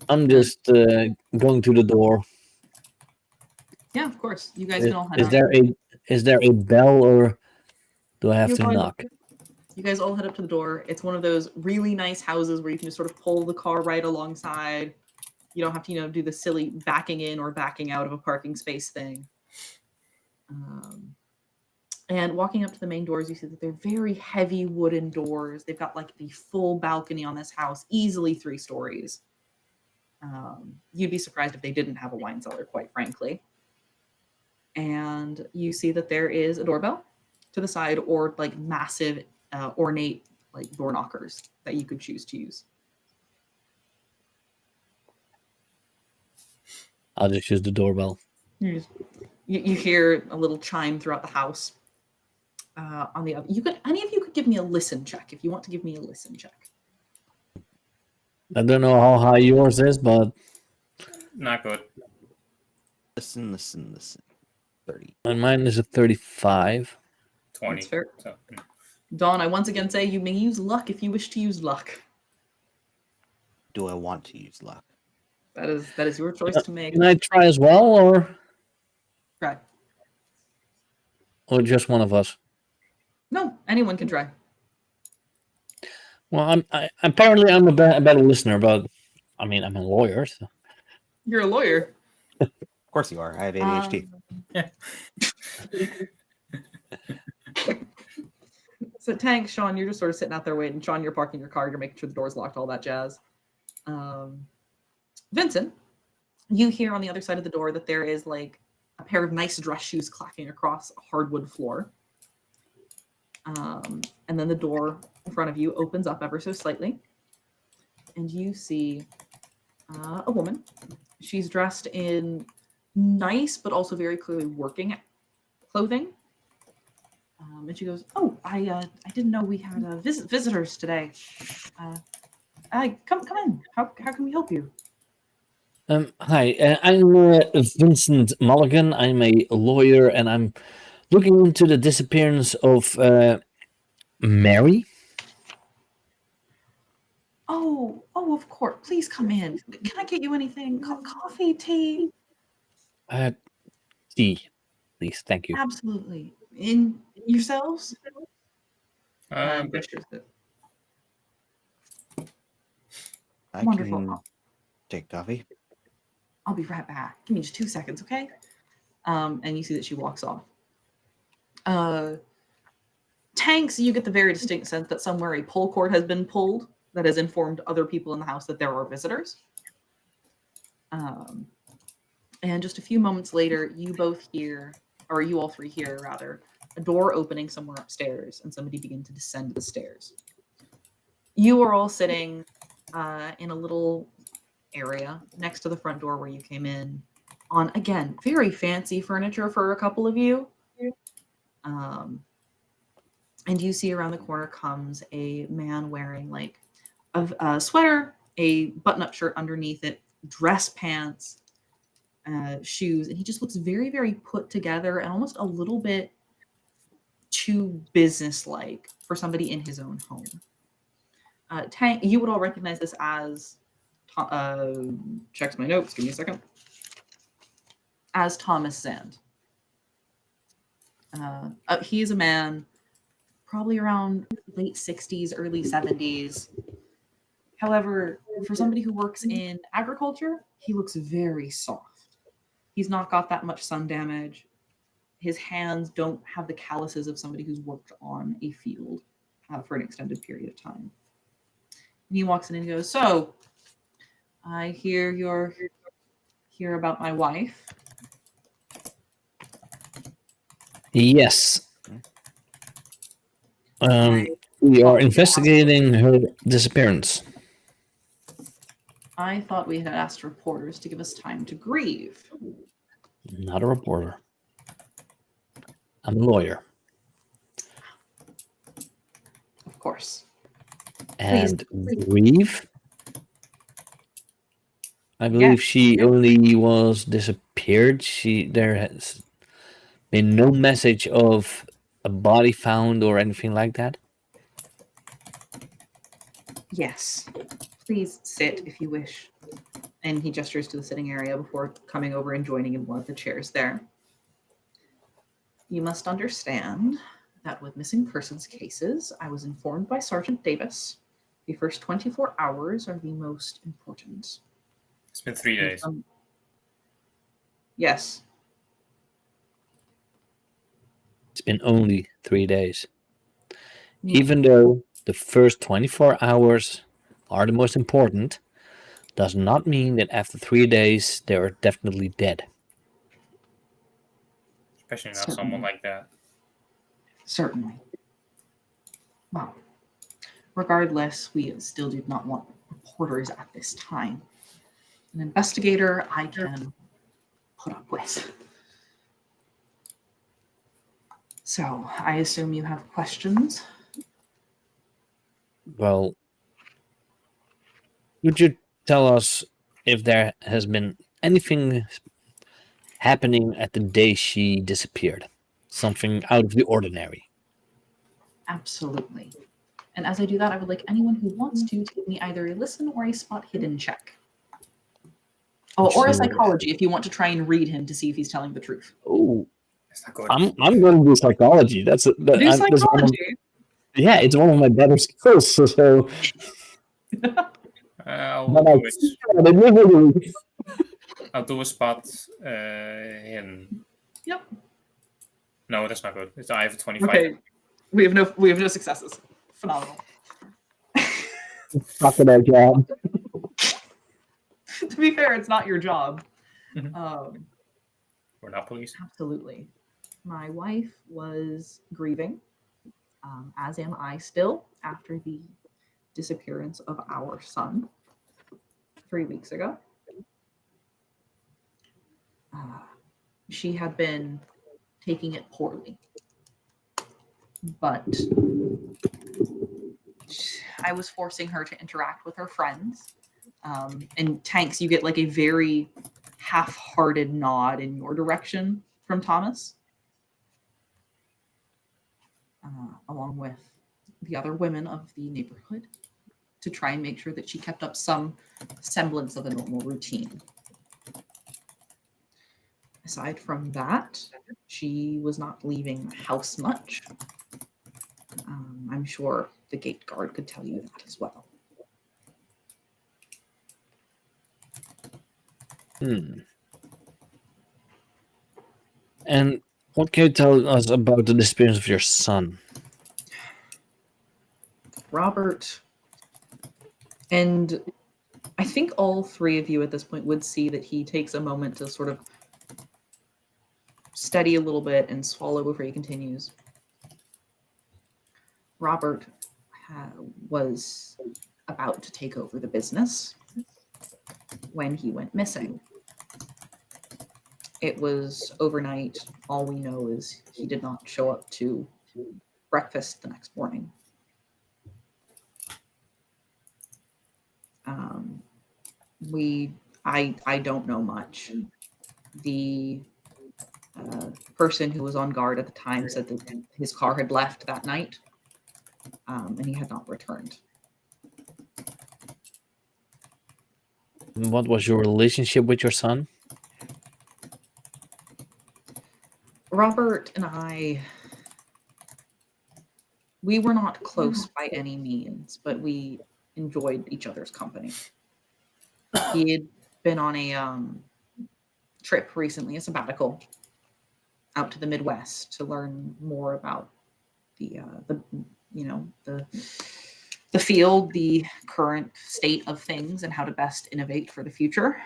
I'm just going to the door.
Yeah, of course. You guys can all head
Is
up.
there a bell or do I have
You
to
probably-
knock?
You guys all head up to the door. It's one of those really nice houses where you can just sort of pull the car right alongside. You don't have to, do the silly backing in or backing out of a parking space thing. And walking up to the main doors, you see that they're very heavy wooden doors. They've got like the full balcony on this house, easily 3 stories. You'd be surprised if they didn't have a wine cellar, quite frankly. And you see that there is a doorbell to the side, or like massive, ornate like door knockers that you could choose to use.
I'll just use the doorbell.
You hear a little chime throughout the house. On the other, any of you could give me a listen check if you want to give me a listen check.
I don't know how high yours is, but
Not good.
Listen. 30.
and mine is a 35.
20.
That's fair.
So,
Dawn, I once again say you may use luck if you wish to use luck.
Do I want to use luck?
That is your choice to make.
Can I try as well, or
Try.
just one of us?
No, anyone can try.
Well, apparently I'm a better listener, but I mean I'm a lawyer. So.
You're a lawyer.
Of course you are. I have ADHD.
So Tank, Sean, you're just sort of sitting out there waiting. Sean, you're parking your car. You're making sure the door's locked, all that jazz. Vincent, you hear on the other side of the door that there is like a pair of nice dress shoes clacking across a hardwood floor. And then the door in front of you opens up ever so slightly. And you see a woman. She's dressed in nice, but also very clearly working clothing. And she goes, "Oh, I didn't know we had visitors today. Come in. How can we help you?"
Hi, I'm Vincent Mulligan. I'm a lawyer, and I'm looking into the disappearance of Mary.
Oh, of course. Please come in. Can I get you anything? Coffee, tea?
Tea, please. Thank you.
Absolutely. In yourselves?
but
Gestures it.
I
Wonderful.
can take coffee.
I'll be right back. Give me just 2 seconds, okay? And you see that she walks off. Tanks, you get the very distinct sense that somewhere a pull cord has been pulled that has informed other people in the house that there are visitors. And just a few moments later, you both hear, or you all three hear rather, a door opening somewhere upstairs and somebody begin to descend the stairs. You are all sitting in a little area next to the front door where you came in on, again, very fancy furniture for a couple of you. And you see around the corner comes a man wearing like a sweater, a button-up shirt underneath it, dress pants, shoes, and he just looks very, very put together and almost a little bit too businesslike for somebody in his own home. Tank, you would all recognize this as checks my notes. Give me a second. As Thomas Zand. He is a man probably around late 60s, early 70s. However, for somebody who works in agriculture, he looks very soft. He's not got that much sun damage. His hands don't have the calluses of somebody who's worked on a field for an extended period of time. And he walks in and he goes, "So, I hear you're here about my wife."
Yes. We are investigating her disappearance.
I thought we had asked reporters to give us time to grieve.
Not a reporter. I'm a lawyer.
Of course.
And grieve? I believe she only was disappeared. There has been no message of a body found or anything like that.
Yes. Please sit if you wish. And he gestures to the sitting area before coming over and joining in one of the chairs there. You must understand that with missing persons cases, I was informed by Sergeant Davis, the first 24 hours are the most important.
It's been 3 days.
Yes.
It's been only 3 days. Even though the first 24 hours are the most important, does not mean that after 3 days they are definitely dead.
Especially not someone like that.
Certainly. Well, regardless, we still do not want reporters at this time. An investigator I can put up with. So, I assume you have questions?
Well, would you tell us if there has been anything happening at the day she disappeared? Something out of the ordinary?
Absolutely. And as I do that, I would like anyone who wants to give me either a listen or a spot hidden check. Oh, or a psychology if you want to try and read him to see if he's telling the truth.
Oh,
It's not good.
I'm going to do psychology. That's
psychology.
Yeah, it's one of my better skills. So
I'll do a spot hidden.
Yep.
No, that's not good. I have a 25.
Okay. We have no successes. Phenomenal.
Fuck it, our job.
To be fair, it's not your job.
We're not police.
Absolutely. My wife was grieving, as am I still, after the disappearance of our son 3 weeks ago. She had been taking it poorly, but I was forcing her to interact with her friends. And Tanks, you get like a very half-hearted nod in your direction from Thomas, along with the other women of the neighborhood, to try and make sure that she kept up some semblance of a normal routine. Aside from that, she was not leaving the house much. I'm sure the gate guard could tell you that as well.
And what can you tell us about the disappearance of your son?
Robert, and I think all three of you at this point would see that he takes a moment to sort of steady a little bit and swallow before he continues. Robert was about to take over the business when he went missing. It was overnight. All we know is he did not show up to breakfast the next morning. I don't know much. The person who was on guard at the time said that his car had left that night, and he had not returned.
What was your relationship with your son?
Robert and I, we were not close by any means, but we enjoyed each other's company. He had been on a trip recently, a sabbatical, out to the Midwest to learn more about the field, the current state of things, and how to best innovate for the future.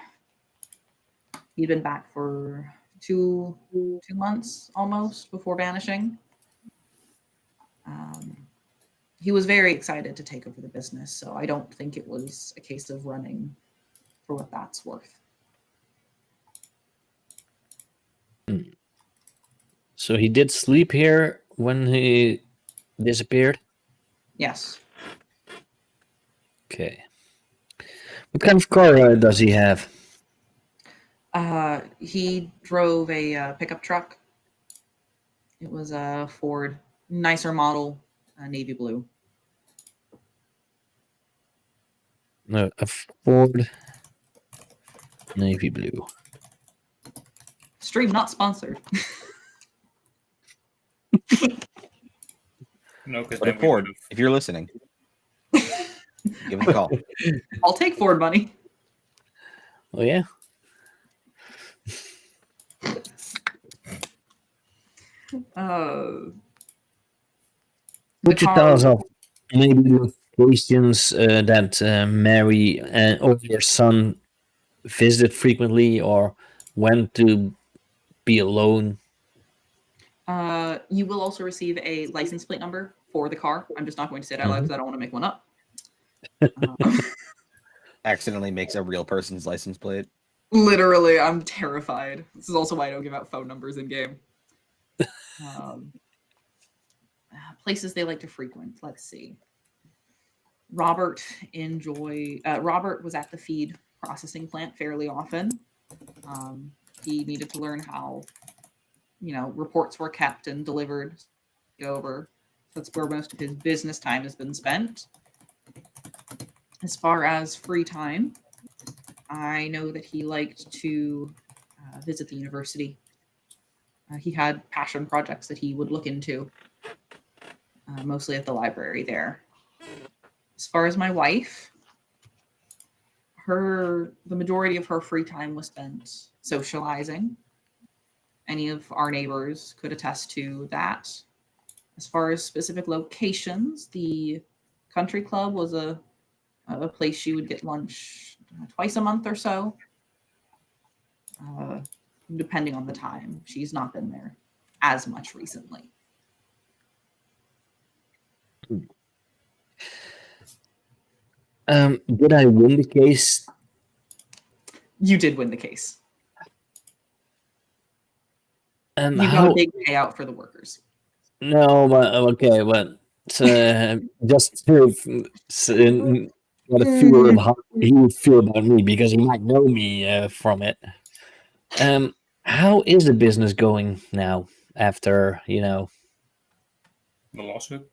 He'd been back for two months almost before vanishing. He was very excited to take over the business, so I don't think it was a case of running for what that's worth.
So he did sleep here when he disappeared?
Yes.
Okay. What kind of car does he have?
He drove a pickup truck. It was a Ford, nicer model, navy blue.
No, a Ford navy blue.
Stream not sponsored.
No, because
But
then
a
we
Ford,
would've-
if you're listening, give us a call.
I'll take Ford money.
Oh yeah.
The
Would you
car-
tell us of maybe locations that Mary or your son visited frequently or went to be alone?
You will also receive a license plate number for the car. I'm just not going to say it out loud because I don't want to make one up.
Accidentally makes a real person's license plate.
Literally, I'm terrified. This is also why I don't give out phone numbers in game. Places they like to frequent. Let's see. Robert was at the feed processing plant fairly often. He needed to learn how, reports were kept and delivered over. That's where most of his business time has been spent. As far as free time, I know that he liked to visit the university. He had passion projects that he would look into, mostly at the library there. As far as my wife, the majority of her free time was spent socializing. Any of our neighbors could attest to that. As far as specific locations, the country club was a place she would get lunch twice a month or so, depending on the time. She's not been there as much recently.
Did I win the case?
You did win the case. You got
How?
a big payout for the workers.
No, but okay, but just to get a feel of how he would feel about me because he might know me from it. How is the business going now after
the lawsuit.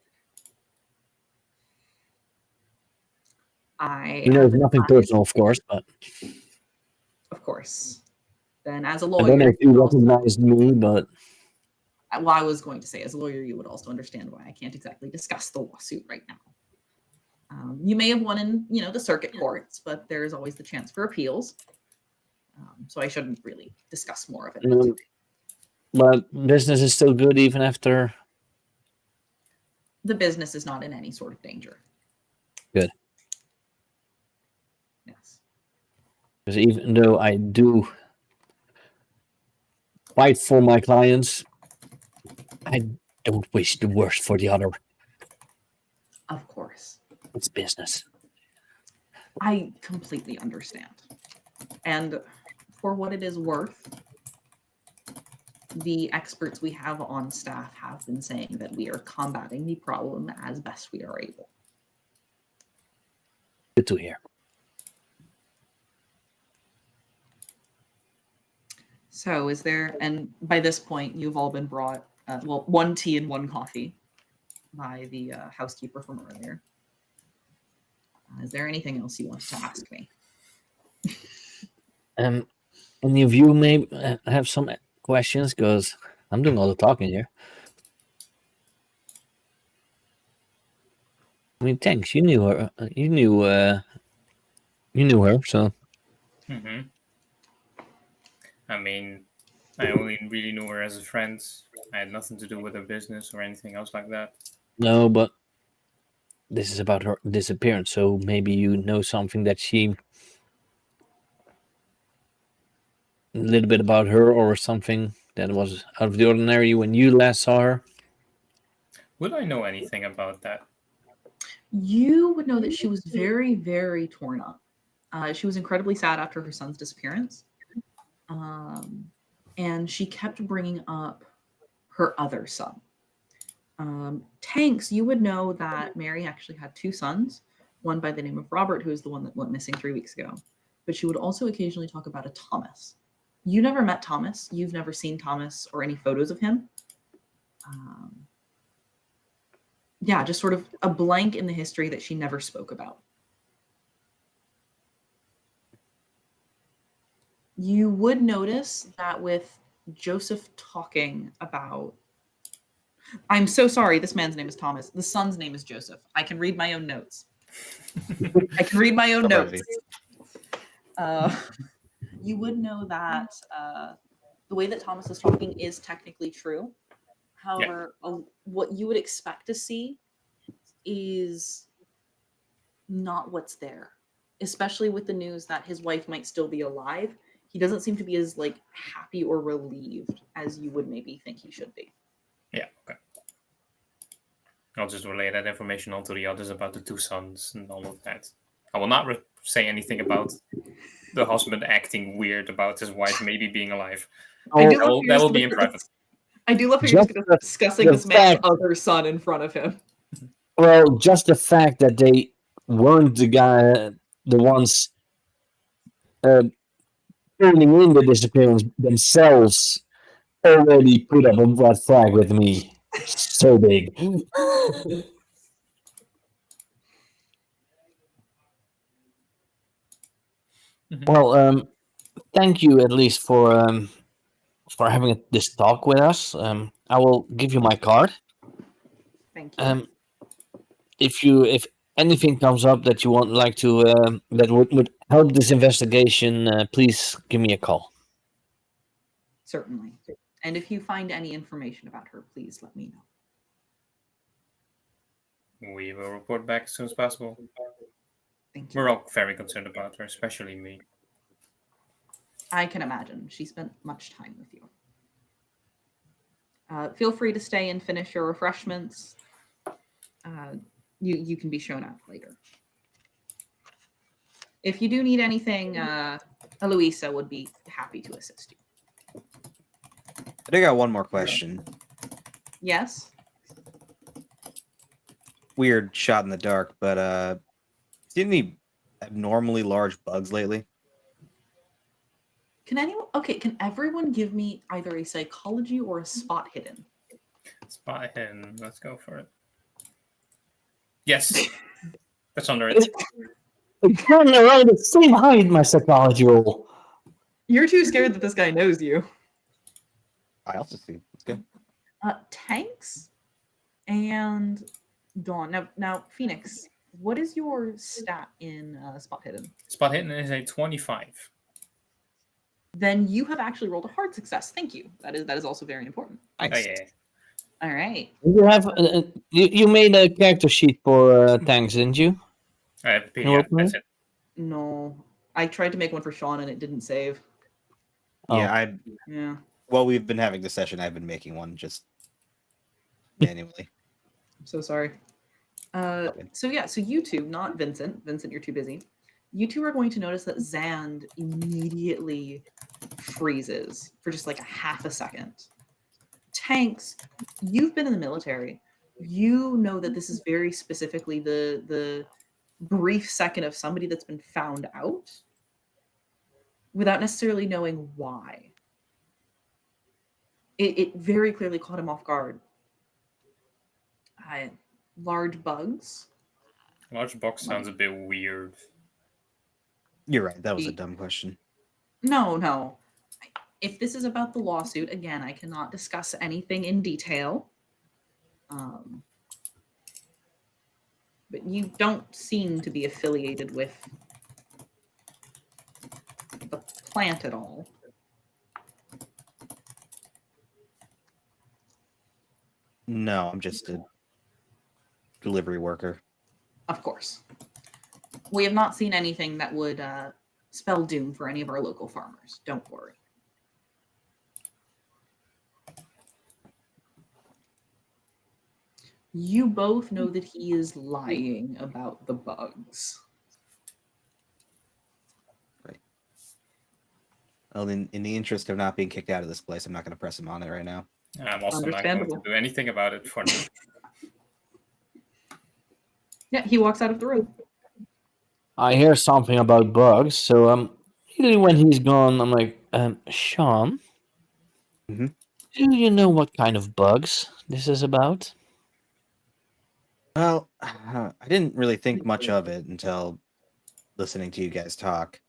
it's nothing personal, of course, but
Of course. Then as a
I
lawyer,
don't know if you recognized me, but
well, I was going to say, as a lawyer, you would also understand why I can't exactly discuss the lawsuit right now. You may have won in, the circuit courts, but there is always the chance for appeals. So I shouldn't really discuss more of it.
but business is still good even after.
The business is not in any sort of danger.
Good.
Yes.
Because even though I do fight for my clients, I don't wish the worst for the other.
Of course.
It's business.
I completely understand. And for what it is worth, the experts we have on staff have been saying that we are combating the problem as best we are able.
Good to hear.
So is there, and by this point, you've all been brought, well, 1 tea and 1 coffee by the housekeeper from earlier. Is there anything else you wanted to ask me?
Any of you may have some questions, because I'm doing all the talking here. I mean, thanks. You knew her. You knew her. So
Mm-hmm. I mean, I only really knew her as a friend. I had nothing to do with her business or anything else like that.
no, but this is about her disappearance. So maybe you know something that she, a little bit about her, or something that was out of the ordinary when you last saw her.
Would I know anything about that?
You would know that she was very, very torn up. She was incredibly sad after her son's disappearance. And she kept bringing up her other son. Tanks, you would know that Mary actually had 2 sons, one by the name of Robert, who is the one that went missing 3 weeks ago. But she would also occasionally talk about a Thomas. You never met Thomas. You've never seen Thomas or any photos of him. Yeah, just sort of a blank in the history that she never spoke about. You would notice that with Joseph talking about, I'm so sorry, this man's name is Thomas. The son's name is Joseph. I can read my own notes. I can read my own notes. You would know that the way that Thomas is talking is technically true. However, what you would expect to see is not what's there, especially with the news that his wife might still be alive. He doesn't seem to be as like happy or relieved as you would maybe think he should be.
Yeah, okay. I'll just relay that information on to the others about the 2 sons and all of that. I will not say anything about the husband acting weird about his wife maybe being alive. That will be in private.
I do love how you're discussing this man's other son in front of him.
Well, just the fact that they weren't the ones turning in the disappearance themselves, already put up a red flag with me. So big. Well, thank you at least for having this talk with us. I will give you my card.
Thank you.
If anything comes up that you like to that would help this investigation, please give me a call.
Certainly. And if you find any information about her, please let me know.
We will report back as soon as possible.
Thank you.
We're all very concerned about her, especially me.
I can imagine. She spent much time with you. Feel free to stay and finish your refreshments. You can be shown out later. If you do need anything, Eloisa would be happy to assist you.
I think I got one more question.
Yes?
Weird shot in the dark, but seen any abnormally large bugs lately?
Can everyone give me either a psychology or a spot hidden?
Spot hidden. Let's go for it. Yes. That's under it.
It's not around the same height, my psychology roll.
You're too scared that this guy knows you.
I also see. Let's go.
Tanks and Dawn. Now, Phoenix, what is your stat in spot hidden?
Spot hidden is a 25.
Then you have actually rolled a hard success. Thank you. That is also very important.
Nice. Oh, yeah.
All right.
You have you made a character sheet for tanks, didn't you?
I have a PDF. That's it.
No, I tried to make one for Sean and it didn't save.
Yeah,
Yeah.
While we've been having this session, I've been making one just manually.
I'm so sorry. So you two, not Vincent. Vincent, you're too busy. You two are going to notice that Zand immediately freezes for just like a half a second. Tanks, you've been in the military. You know that this is very specifically the brief second of somebody that's been found out without necessarily knowing why. It very clearly caught him off guard. Large bugs.
Large box sounds a bit weird.
You're right. That was a
He-
dumb question.
No. If this is about the lawsuit, again, I cannot discuss anything in detail. But you don't seem to be affiliated with the plant at all.
No, I'm just a delivery worker.
Of course. We have not seen anything that would spell doom for any of our local farmers. Don't worry. You both know that he is lying about the bugs.
Well, in the interest of not being kicked out of this place, I'm not going to press him on it right now.
I'm also not going to do anything about it for now.
Yeah, he walks out of the room.
I hear something about bugs, so usually when he's gone, I'm like, Sean,
Mhm.
do you know what kind of bugs this is about?
Well, I didn't really think much of it until listening to you guys talk.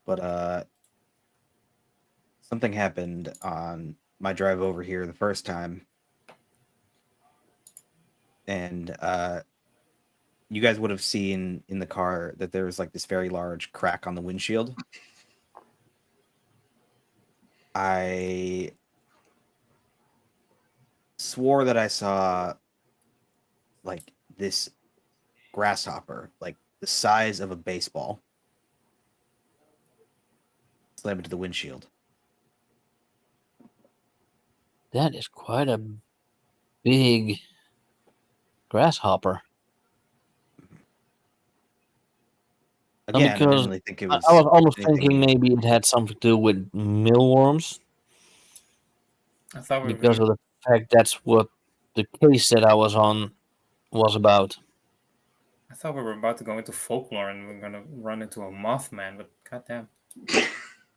But something happened on my drive over here the first time. And you guys would have seen in the car that there was like this very large crack on the windshield. I swore that I saw like this grasshopper, like the size of a baseball, slam into the windshield.
That is quite a big grasshopper.
Again, I didn't
because
really think it
I
was.
was almost
anything-
thinking maybe it had something to do with mealworms
I thought we
because of the fact that's what the case that I was on was about.
I thought we were about to go into folklore and we are going to run into a Mothman, but goddamn.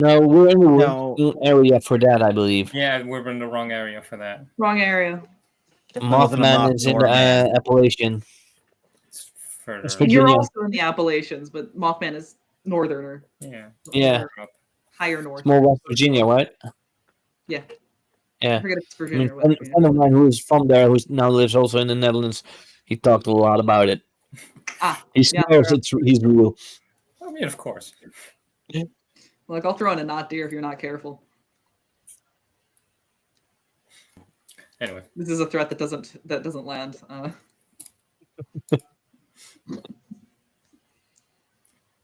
No, we're in the
No.
wrong area for that, I believe.
Yeah, we're in the wrong area for that.
Wrong area.
Definitely wasn't a
Mothman
moth
is in
nor
the
a man.
Appalachian.
It's further.
It's
up.
Virginia.
You're also in the Appalachians, but Mothman is northerner,
Yeah.
Yeah.
further up.
higher north.
It's more West Virginia, right?
Yeah.
Yeah.
I forget if it's
I
Virginia
mean,
or
a
West Virginia.
friend of mine who is from there, who now lives also in the Netherlands, he talked a lot about it. He swears he's real.
I mean, of course.
Look, I'll throw in a not deer if you're not careful.
Anyway,
This is a threat that doesn't land.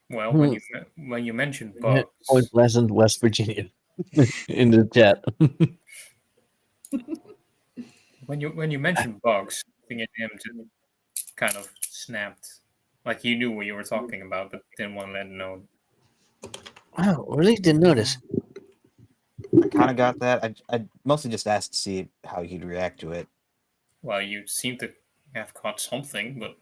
well, when you mentioned bugs,
Point Pleasant, West Virginia, in the chat.
when you mentioned bugs, thinking him just kind of snapped, like he knew what you were talking about, but didn't want to let him know.
Wow, really didn't notice.
I kind of got that. I mostly just asked to see how he'd react to it.
Well, you seem to have caught something, but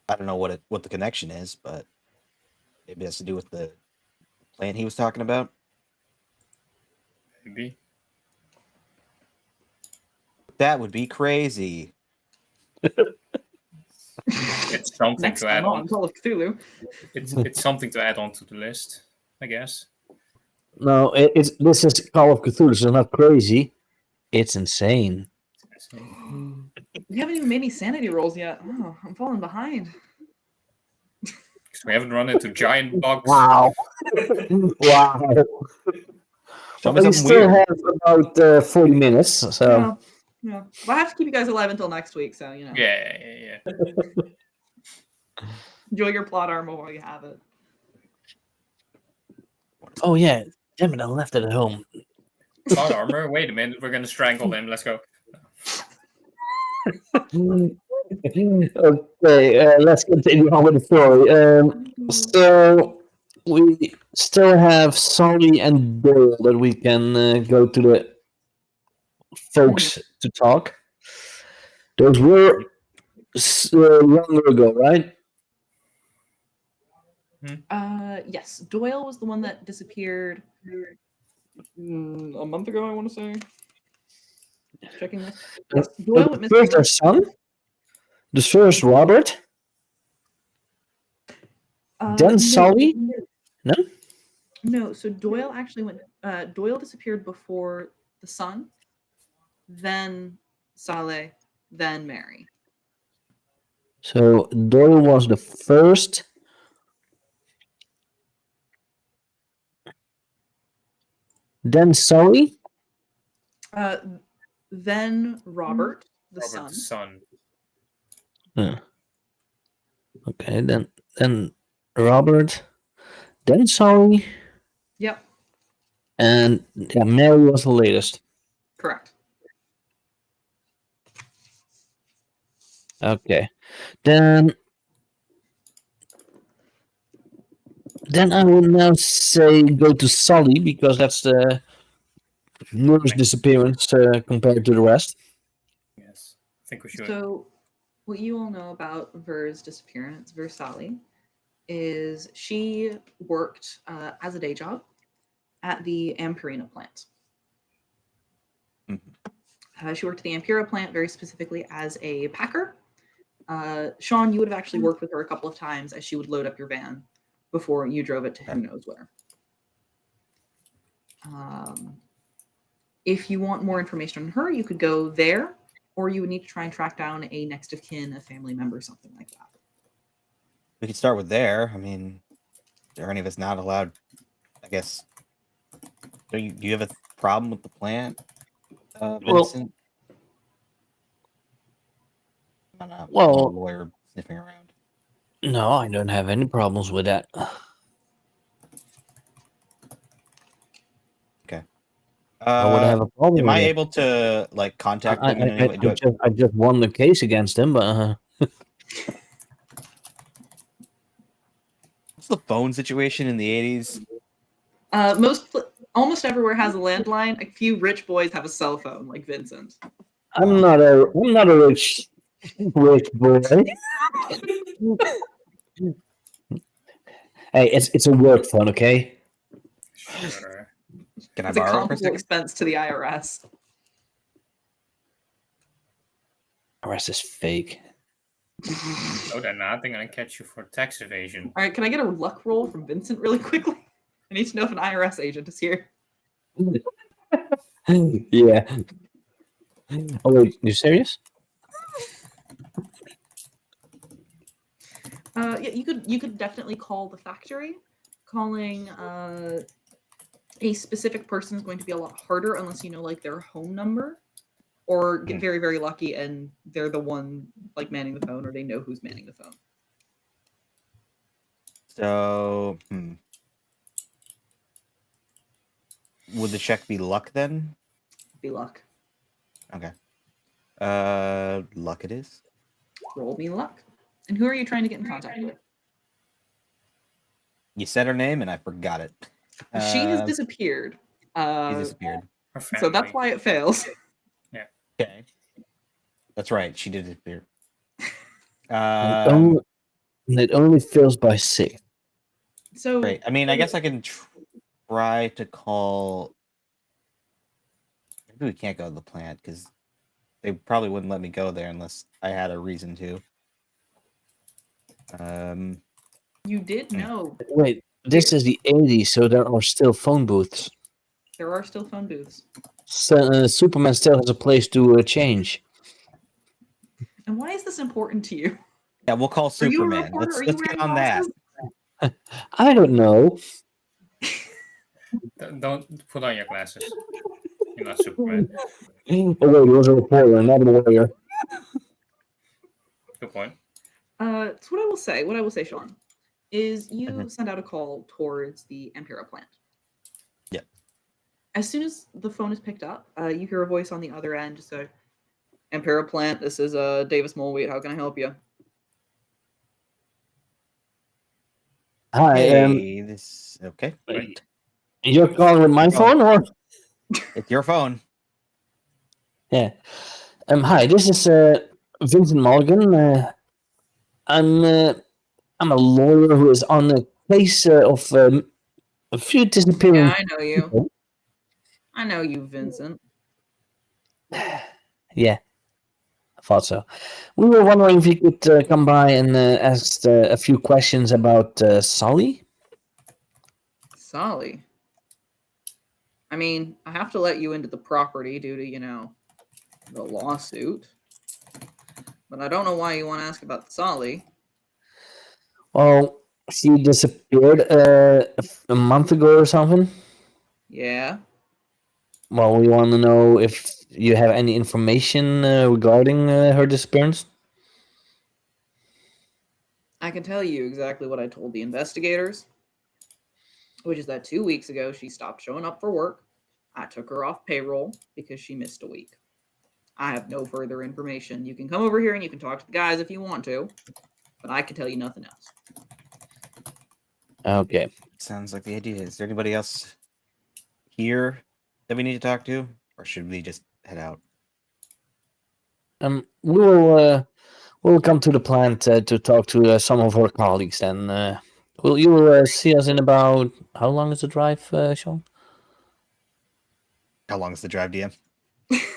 I don't know what the connection is, but maybe it has to do with the plant he was talking about.
maybe.
That would be crazy.
It's something
Next
to add
time
on.
on Call of Cthulhu.
It's something to add on to the list, I guess.
No, this is Call of Cthulhu, so it's not crazy. It's insane.
We haven't even made any sanity rolls yet. Oh, I'm falling behind.
Because we haven't run into giant bugs.
Wow. Wow.
Tell me
We
something
still
weird.
have about 40 minutes, so.
Yeah. Well, I have to keep you guys alive until next week, so you know.
Yeah.
Enjoy your plot armor while you have it.
Oh, yeah. Damn it, I left it at home.
Plot armor. Wait a minute, we're gonna strangle them. Let's go.
Okay, let's continue on with the story. So, we still have Solly and Bill that we can go to the folks to talk. Those were longer ago, right?
Yes, Doyle was the one that disappeared a month ago, I want to say. Checking this. Yes, Doyle went missing.
First, our son. The first, Robert. Then
No,
Sully. No.
No, so Doyle actually went. Doyle disappeared before the son, then Saleh, then Mary.
So Doyle was the first. Then Sully.
Then Robert, the
Robert
son.
the son.
Yeah. Okay, then Robert, then Sully,
Yep,
and yeah, Mary was the latest.
correct.
Okay, then I will now say go to Sully because that's the newest disappearance compared to the rest.
Yes, I think we should.
So, what you all know about Ver's disappearance, Versali, is she worked as a day job at the Ampurina plant. She worked at the Ampura plant very specifically as a packer. Sean, you would have actually worked with her a couple of times as she would load up your van before you drove it to who knows where. If you want more information on her, you could go there, or you would need to try and track down a next of kin, a family member, something like that.
We could start with there. I mean, are any of us not allowed? I guess. Do you have a problem with the plant, Vincent? I'm not a lawyer sniffing around.
No, I don't have any problems with that.
Okay.
I would have a problem.
Am
with
I
it.
able to like contact them in any way?
I just won the case against him, but
what's the phone situation in the 80s?
Almost everywhere has a landline. A few rich boys have a cell phone, like Vincent.
I'm not a rich boy. Hey, it's a work phone, okay?
Sure.
Can I
It's a
borrow it for a
comparable
second?
expense to the IRS.
IRS is fake.
No, they're not. They're gonna catch you for tax evasion.
All right, can I get a luck roll from Vincent really quickly? I need to know if an IRS agent is here.
Yeah. Oh wait, you serious?
Yeah, you could definitely call the factory. Calling a specific person is going to be a lot harder unless you know like their home number, or get very very lucky and they're the one like manning the phone, or they know who's manning the phone.
So, would the check be luck then?
Be luck.
Okay. Luck it is.
Roll me luck. And who are you trying to get in contact with?
You said her name and I forgot it.
She has disappeared.
She disappeared.
So that's why it fails.
Yeah.
Okay. That's right. She did disappear.
It only fails by 6.
So
great. I mean, I guess I can try to call. Maybe we can't go to the plant because they probably wouldn't let me go there unless I had a reason to.
You did know.
Wait, this is the 80s, so there are still phone booths.
There are still phone booths.
So, Superman still has a place to change.
And why is this important to you?
Yeah, we'll call Superman.
Reporter?
Let's get on that.
I don't know.
Don't put on your glasses. You're not Superman.
Oh wait, he was a reporter, not a lawyer.
Good point.
So what I will say, Sean, is you send out a call towards the Ampera plant.
Yeah.
As soon as the phone is picked up, you hear a voice on the other end just say, Ampera plant, this is Davis Mulwheat. How can I help you?
Hi,
Hey, this okay.
Right.
You're calling with my phone or?
It's your phone.
Yeah. Hi, this is Vincent Mulligan. I'm a lawyer who is on a case of a few disappearing
Yeah, I know you.
people.
I know you, Vincent.
Yeah, I thought so. We were wondering if you could come by and ask a few questions about Sully.
Solly. I mean, I have to let you into the property due to, the lawsuit. But I don't know why you want to ask about Solly.
Well, she disappeared a month ago or something.
Yeah.
Well, we want to know if you have any information regarding her disappearance.
I can tell you exactly what I told the investigators, which is that 2 weeks ago she stopped showing up for work. I took her off payroll because she missed a week. I have no further information. You can come over here and you can talk to the guys if you want to, but I can tell you nothing else.
Okay.
Sounds like the idea. Is there anybody else here that we need to talk to, or should we just head out?
We'll come to the plant to talk to some of our colleagues. Then will you see us in about how long is the drive, Sean?
How long is the drive, DM?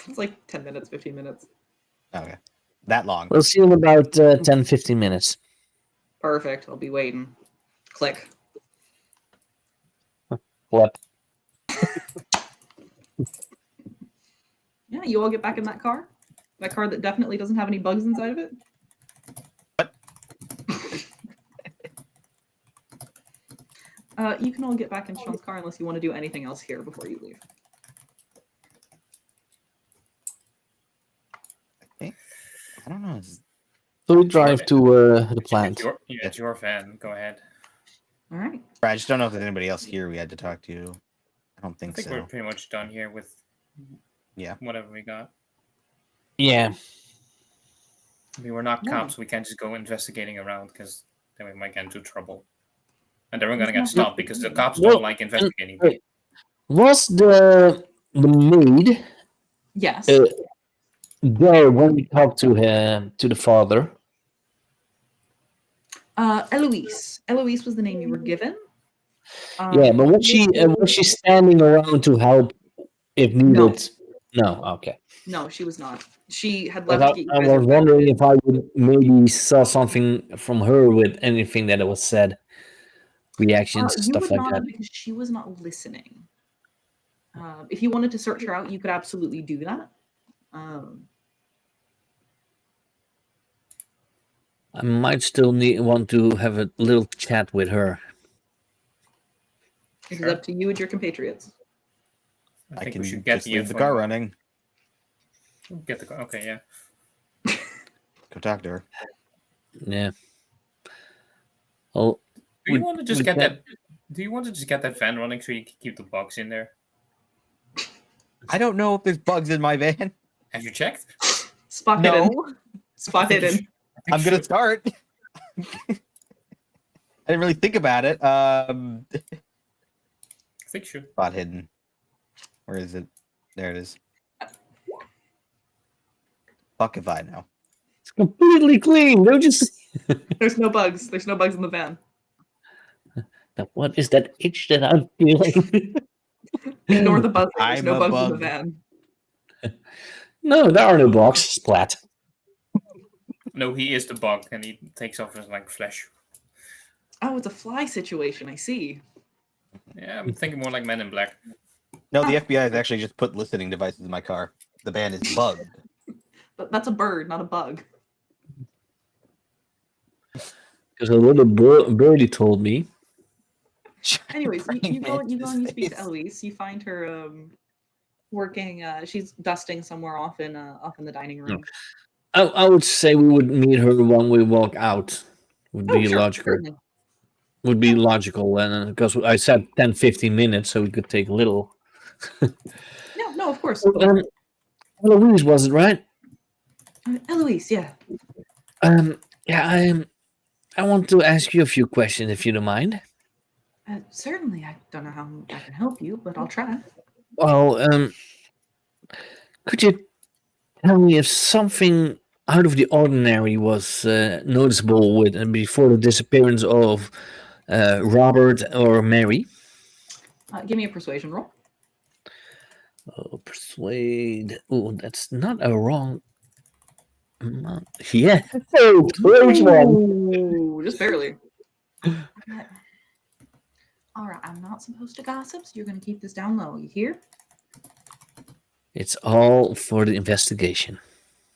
It's like 10 minutes, 15 minutes.
Okay, that long.
We'll see you in about 10, 15 minutes.
Perfect. I'll be waiting. Click.
What?
Yeah, you all get back in that car? That car that definitely doesn't have any bugs inside of it?
What?
You can all get back in Sean's car unless you want to do anything else here before you leave.
I don't know.
So we drive to the plant.
It's your van. Go ahead.
All right.
I just don't know if there's anybody else here we had to talk to. I don't
I
think
think
so.
we're pretty much done here with
Yeah.
whatever we got.
Yeah.
I mean, we're not
Yeah.
cops. We can't just go investigating around because then we might get into trouble. And then we're going to
There's
get
no-
stopped because the cops
Well,
don't like investigating.
wait. Was the maid
Yes.
there when we talked to the father?
Eloise. Eloise was the name you were given.
Yeah, but was she standing around to help if
No.
needed? No. Okay.
No, she was not. She had
But
left to get you
I
guys your
was wondering if I would maybe saw something from her with anything that was said, reactions,
You
stuff
would
like
not
that.
have because she was not listening. If you wanted to search her out, you could absolutely do that.
I might still want to have a little chat with her.
It is up to you and your compatriots.
I
I
think
can
we should get
just leave the car running.
Get the car. Okay, yeah.
Go talk to her.
Yeah. Well,
Do you want to just
we
get
can-
that? Do you want to just get that van running so you can keep the box in there?
I don't know if there's bugs in my van.
Have you checked?
Spot
No.
hidden. Spot hidden.
I'm gonna start. I didn't really think about it.
I think you should.
Spot hidden. Where is it? There it is. Fuck if I know.
It's completely clean. Don't you see?
There's no bugs. There's no bugs in the van.
Now, what is that itch that I'm feeling?
Ignore the buzzing. There's
I'm
no
a
bugs in the
bug.
van.
No, there are no bugs. Splat.
No, he is the bug, and he takes off his flesh.
Oh, it's a fly situation. I see.
Yeah, I'm thinking more like Men in Black.
No, the FBI has actually just put listening devices in my car. The van is bugged.
But that's a bird, not a bug.
Because a little birdie told me.
Anyways, you go and you speak to
Face.
Eloise. You find her working. She's dusting somewhere off in the dining room.
I would say we would meet her when we walk out. Would be
Sure,
logical.
certainly.
Would be logical, and because I said 10, 15 minutes, so we could take a little.
No, of course.
Eloise, was it right?
Eloise, yeah.
Yeah, I want to ask you a few questions, if you don't mind.
Certainly. I don't know how I can help you, but I'll try.
Well, could you tell me if something out of the ordinary was noticeable with and before the disappearance of Robert or Mary?
Give me a persuasion roll.
Oh, persuade. Oh, that's not a wrong. Yeah. Oh, close one.
Ooh, just barely. All right, I'm not supposed to gossip, so you're going to keep this down low. You hear?
It's all for the investigation.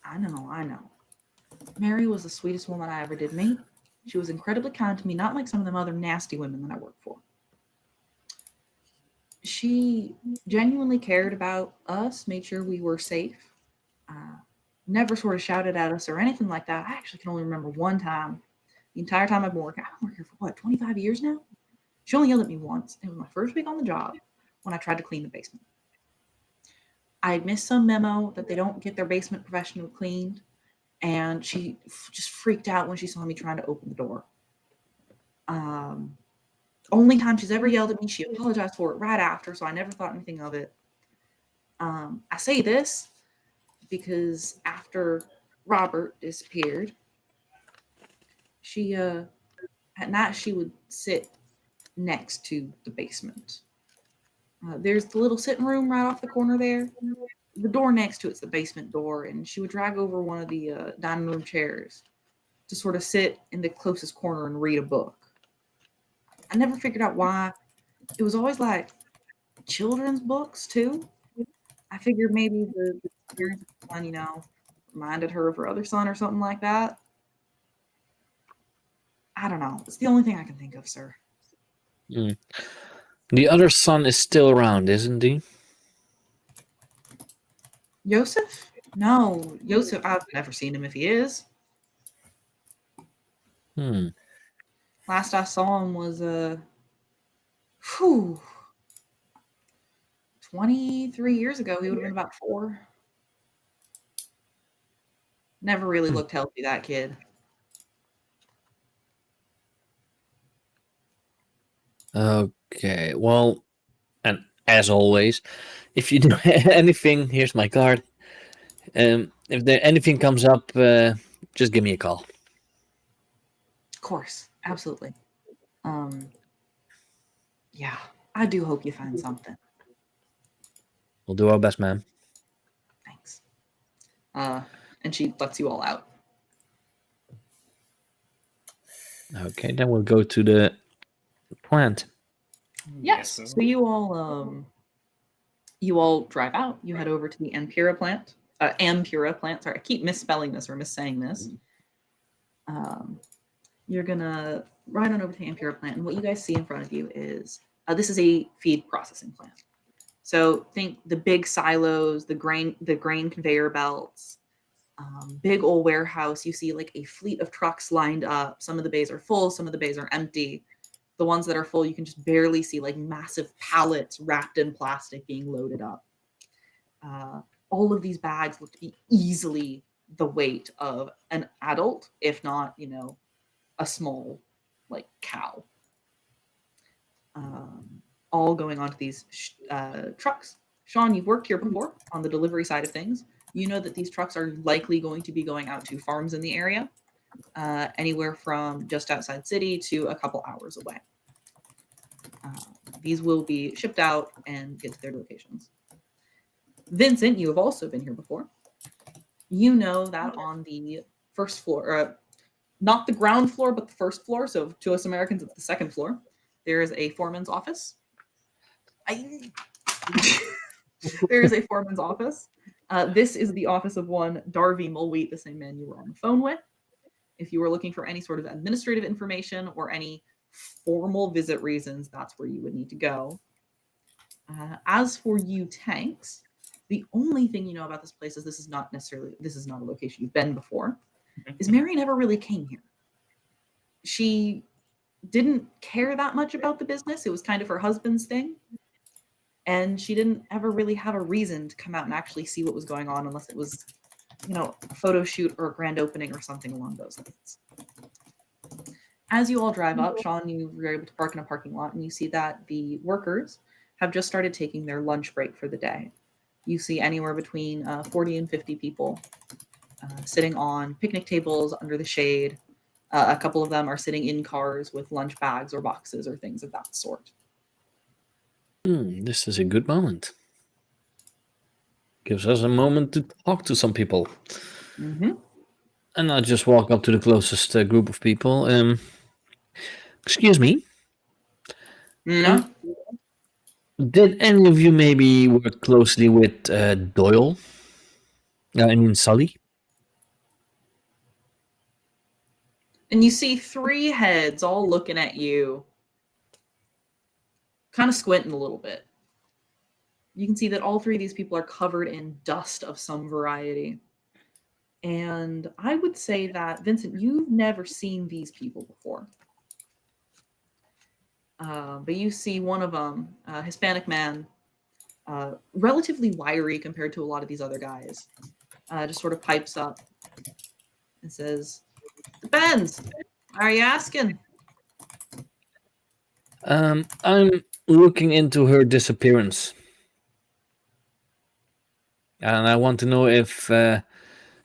I know. Mary was the sweetest woman I ever did meet. She was incredibly kind to me, not like some of them other nasty women that I work for. She genuinely cared about us, made sure we were safe. Never sort of shouted at us or anything like that. I actually can only remember one time. The entire time I've been working, I've been working here for what, 25 years now? She only yelled at me once. It was my first week on the job when I tried to clean the basement. I had missed some memo that they don't get their basement professionally cleaned, and she just freaked out when she saw me trying to open the door. Only time she's ever yelled at me, she apologized for it right after, so I never thought anything of it. I say this because after Robert disappeared, she at night she would sit next to the basement. There's the little sitting room right off the corner there. The door next to it's the basement door, and she would drag over one of the dining room chairs to sort of sit in the closest corner and read a book. I never figured out why. It was always like children's books too. I figured maybe the experience of the son, reminded her of her other son or something like that. I don't know. It's the only thing I can think of, sir.
Mm. The other son is still around, isn't he?
Joseph? No, Joseph. I've never seen him if he is. Last I saw him was 23 years ago. He would have been about 4. Never really looked healthy, that kid.
Okay, well, and as always, if you do anything, here's my card. If there anything comes up, just give me a call.
Of course, absolutely. Yeah, I do hope you find something.
We'll do our best, ma'am.
Thanks. And she lets you all out.
Okay, then we'll go to the plant.
Yes.
Yes.
So you all drive out. You head over to the Ampura plant. Ampura plant. Sorry, I keep misspelling this or missaying this. You're gonna ride on over to the Ampura plant, and what you guys see in front of you is this is a feed processing plant. So think the big silos, the grain conveyor belts, big old warehouse. You see like a fleet of trucks lined up. Some of the bays are full, some of the bays are empty. The ones that are full, you can just barely see like massive pallets wrapped in plastic being loaded up. All of these bags look to be easily the weight of an adult, if not, a small, like cow. All going onto these trucks. Sean, you've worked here before on the delivery side of things. You know that these trucks are likely going to be going out to farms in the area, anywhere from just outside city to a couple hours away. These will be shipped out and get to their locations. Vincent, you have also been here before. You know that on the first floor, not the ground floor, but the first floor. So to us Americans, it's the second floor. There is a foreman's office. There is a foreman's office. This is the office of one Darby Mulwheat, the same man you were on the phone with. If you were looking for any sort of administrative information or any formal visit reasons, that's where you would need to go. As for you tanks, the only thing you know about this place is this is not a location you've been before, is Mary never really came here. She didn't care that much about the business. It was kind of her husband's thing. And she didn't ever really have a reason to come out and actually see what was going on unless it was, a photo shoot or a grand opening or something along those lines. As you all drive up, Sean, you were able to park in a parking lot, and you see that the workers have just started taking their lunch break for the day. You see anywhere between 40 and 50 people sitting on picnic tables under the shade, A couple of them are sitting in cars with lunch bags or boxes or things of that sort.
This is a good moment. Gives us a moment to talk to some people.
Mm-hmm.
And I'll just walk up to the closest group of people. Excuse me.
No.
Did any of you maybe work closely with Doyle? I mean, Sully?
And you see 3 heads all looking at you, kind of squinting a little bit. You can see that all 3 of these people are covered in dust of some variety. And I would say that, Vincent, you've never seen these people before. But you see one of them, a Hispanic man, relatively wiry compared to a lot of these other guys, just sort of pipes up and says, "Depends. Why are you asking?"
I'm looking into her disappearance. And I want to know if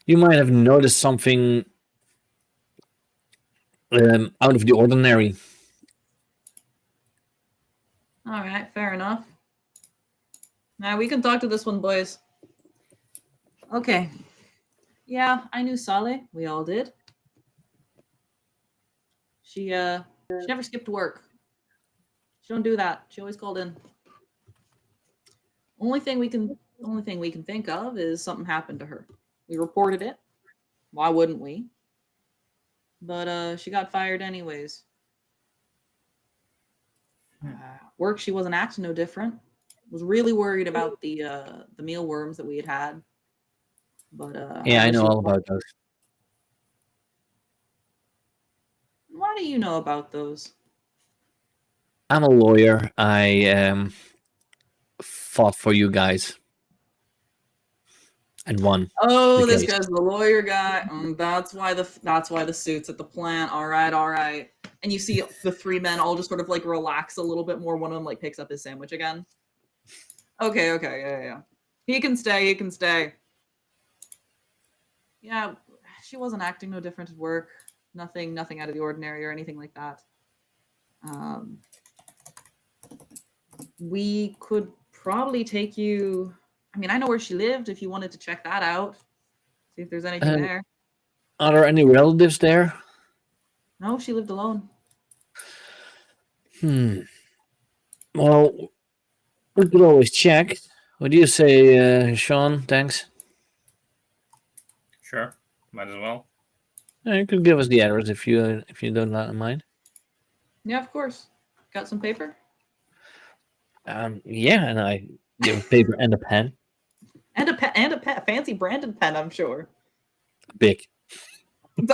you might have noticed something out of the ordinary.
All right, fair enough. Now we can talk to this one, boys. Okay. Yeah, I knew Sally. We all did. She never skipped work. She don't do that. She always called in. Only thing we can think of is something happened to her. We reported it. Why wouldn't we? But she got fired anyways. Work, she wasn't acting no different. Was really worried about the mealworms that we had. But
Yeah, I
guess
know
she-
all about those.
Why do you know about those?
I'm a lawyer. I fought for you guys and won.
Oh,
the
this
case.
guy's the lawyer guy. That's why the suit's at the plant. All right, all right. And you see the 3 men all just sort of like relax a little bit more. One of them like picks up his sandwich again. Okay, yeah. He can stay. He can stay. Yeah, she wasn't acting no different at work. Nothing out of the ordinary or anything like that. We could probably take you. I mean, I know where she lived if you wanted to check that out. See if there's anything there.
Are there any relatives there?
No, she lived alone.
Well, we could always check. What do you say, Sean? Thanks.
Sure, might as well.
You could give us the address if you don't mind.
Yeah, of course. Got some paper?
Yeah, and I give a paper and a pen.
And a fancy branded pen, I'm sure.
Big.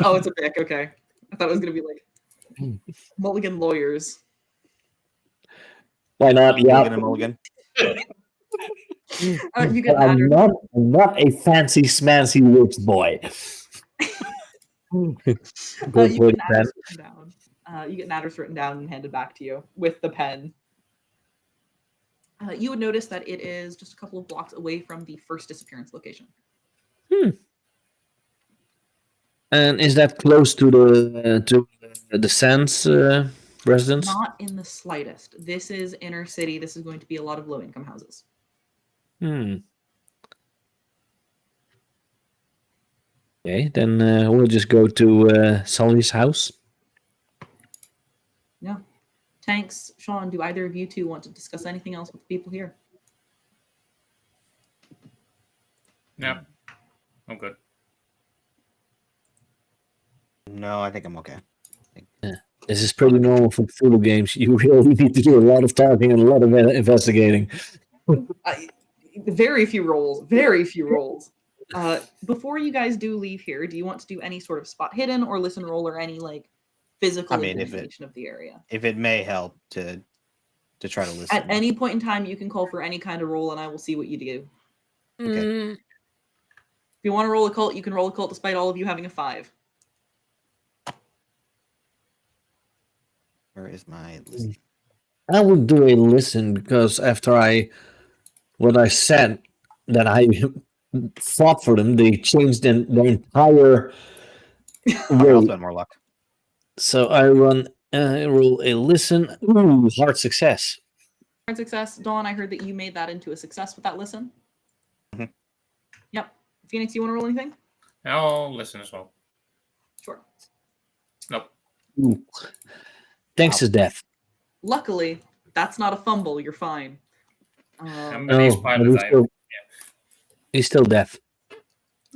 Oh, it's a Bic. Okay. I thought it was going to be like Mulligan Lawyers.
Why not? Yeah.
Mulligan and Mulligan.
You get an
I'm
address.
not a fancy smancy rich boy.
You
Good
get
boy,
an
pen.
address written down. You get an address written down and handed back to you with the pen. You would notice that it is just a couple of blocks away from the first disappearance location.
And is that close to the Sands residence?
Not in the slightest. This is inner city. This is going to be a lot of low-income houses.
Okay, then we'll just go to Sully's house.
Yeah. Tanks, Sean, do either of you two want to discuss anything else with the people here?
Yeah, I'm good.
No, I think I'm okay.
This is pretty normal for Cthulhu games. You really need to do a lot of talking and a lot of investigating.
Very few rolls. Very few rolls. Before you guys do leave here, do you want to do any sort of spot hidden or listen roll or any like physical examination of the area?
If it may help to try to listen.
At any point in time, you can call for any kind of roll, and I will see what you do.
Okay.
If you want to roll occult, you can roll occult despite all of you having a 5.
Where is my list?
I will do a listen because after I said that I fought for them, they changed their entire
Okay, I'll
way.
spend more luck.
So I roll a listen. Ooh, hard success.
Hard success. Dawn, I heard that you made that into a success with that listen.
Mhm.
Yep. Phoenix, you want to roll anything?
I'll listen as well.
Sure.
Nope.
Ooh. Thanks
Wow.
to death.
Luckily, that's not a fumble. You're fine.
But he's
Oh, but
pilot.
he's still deaf.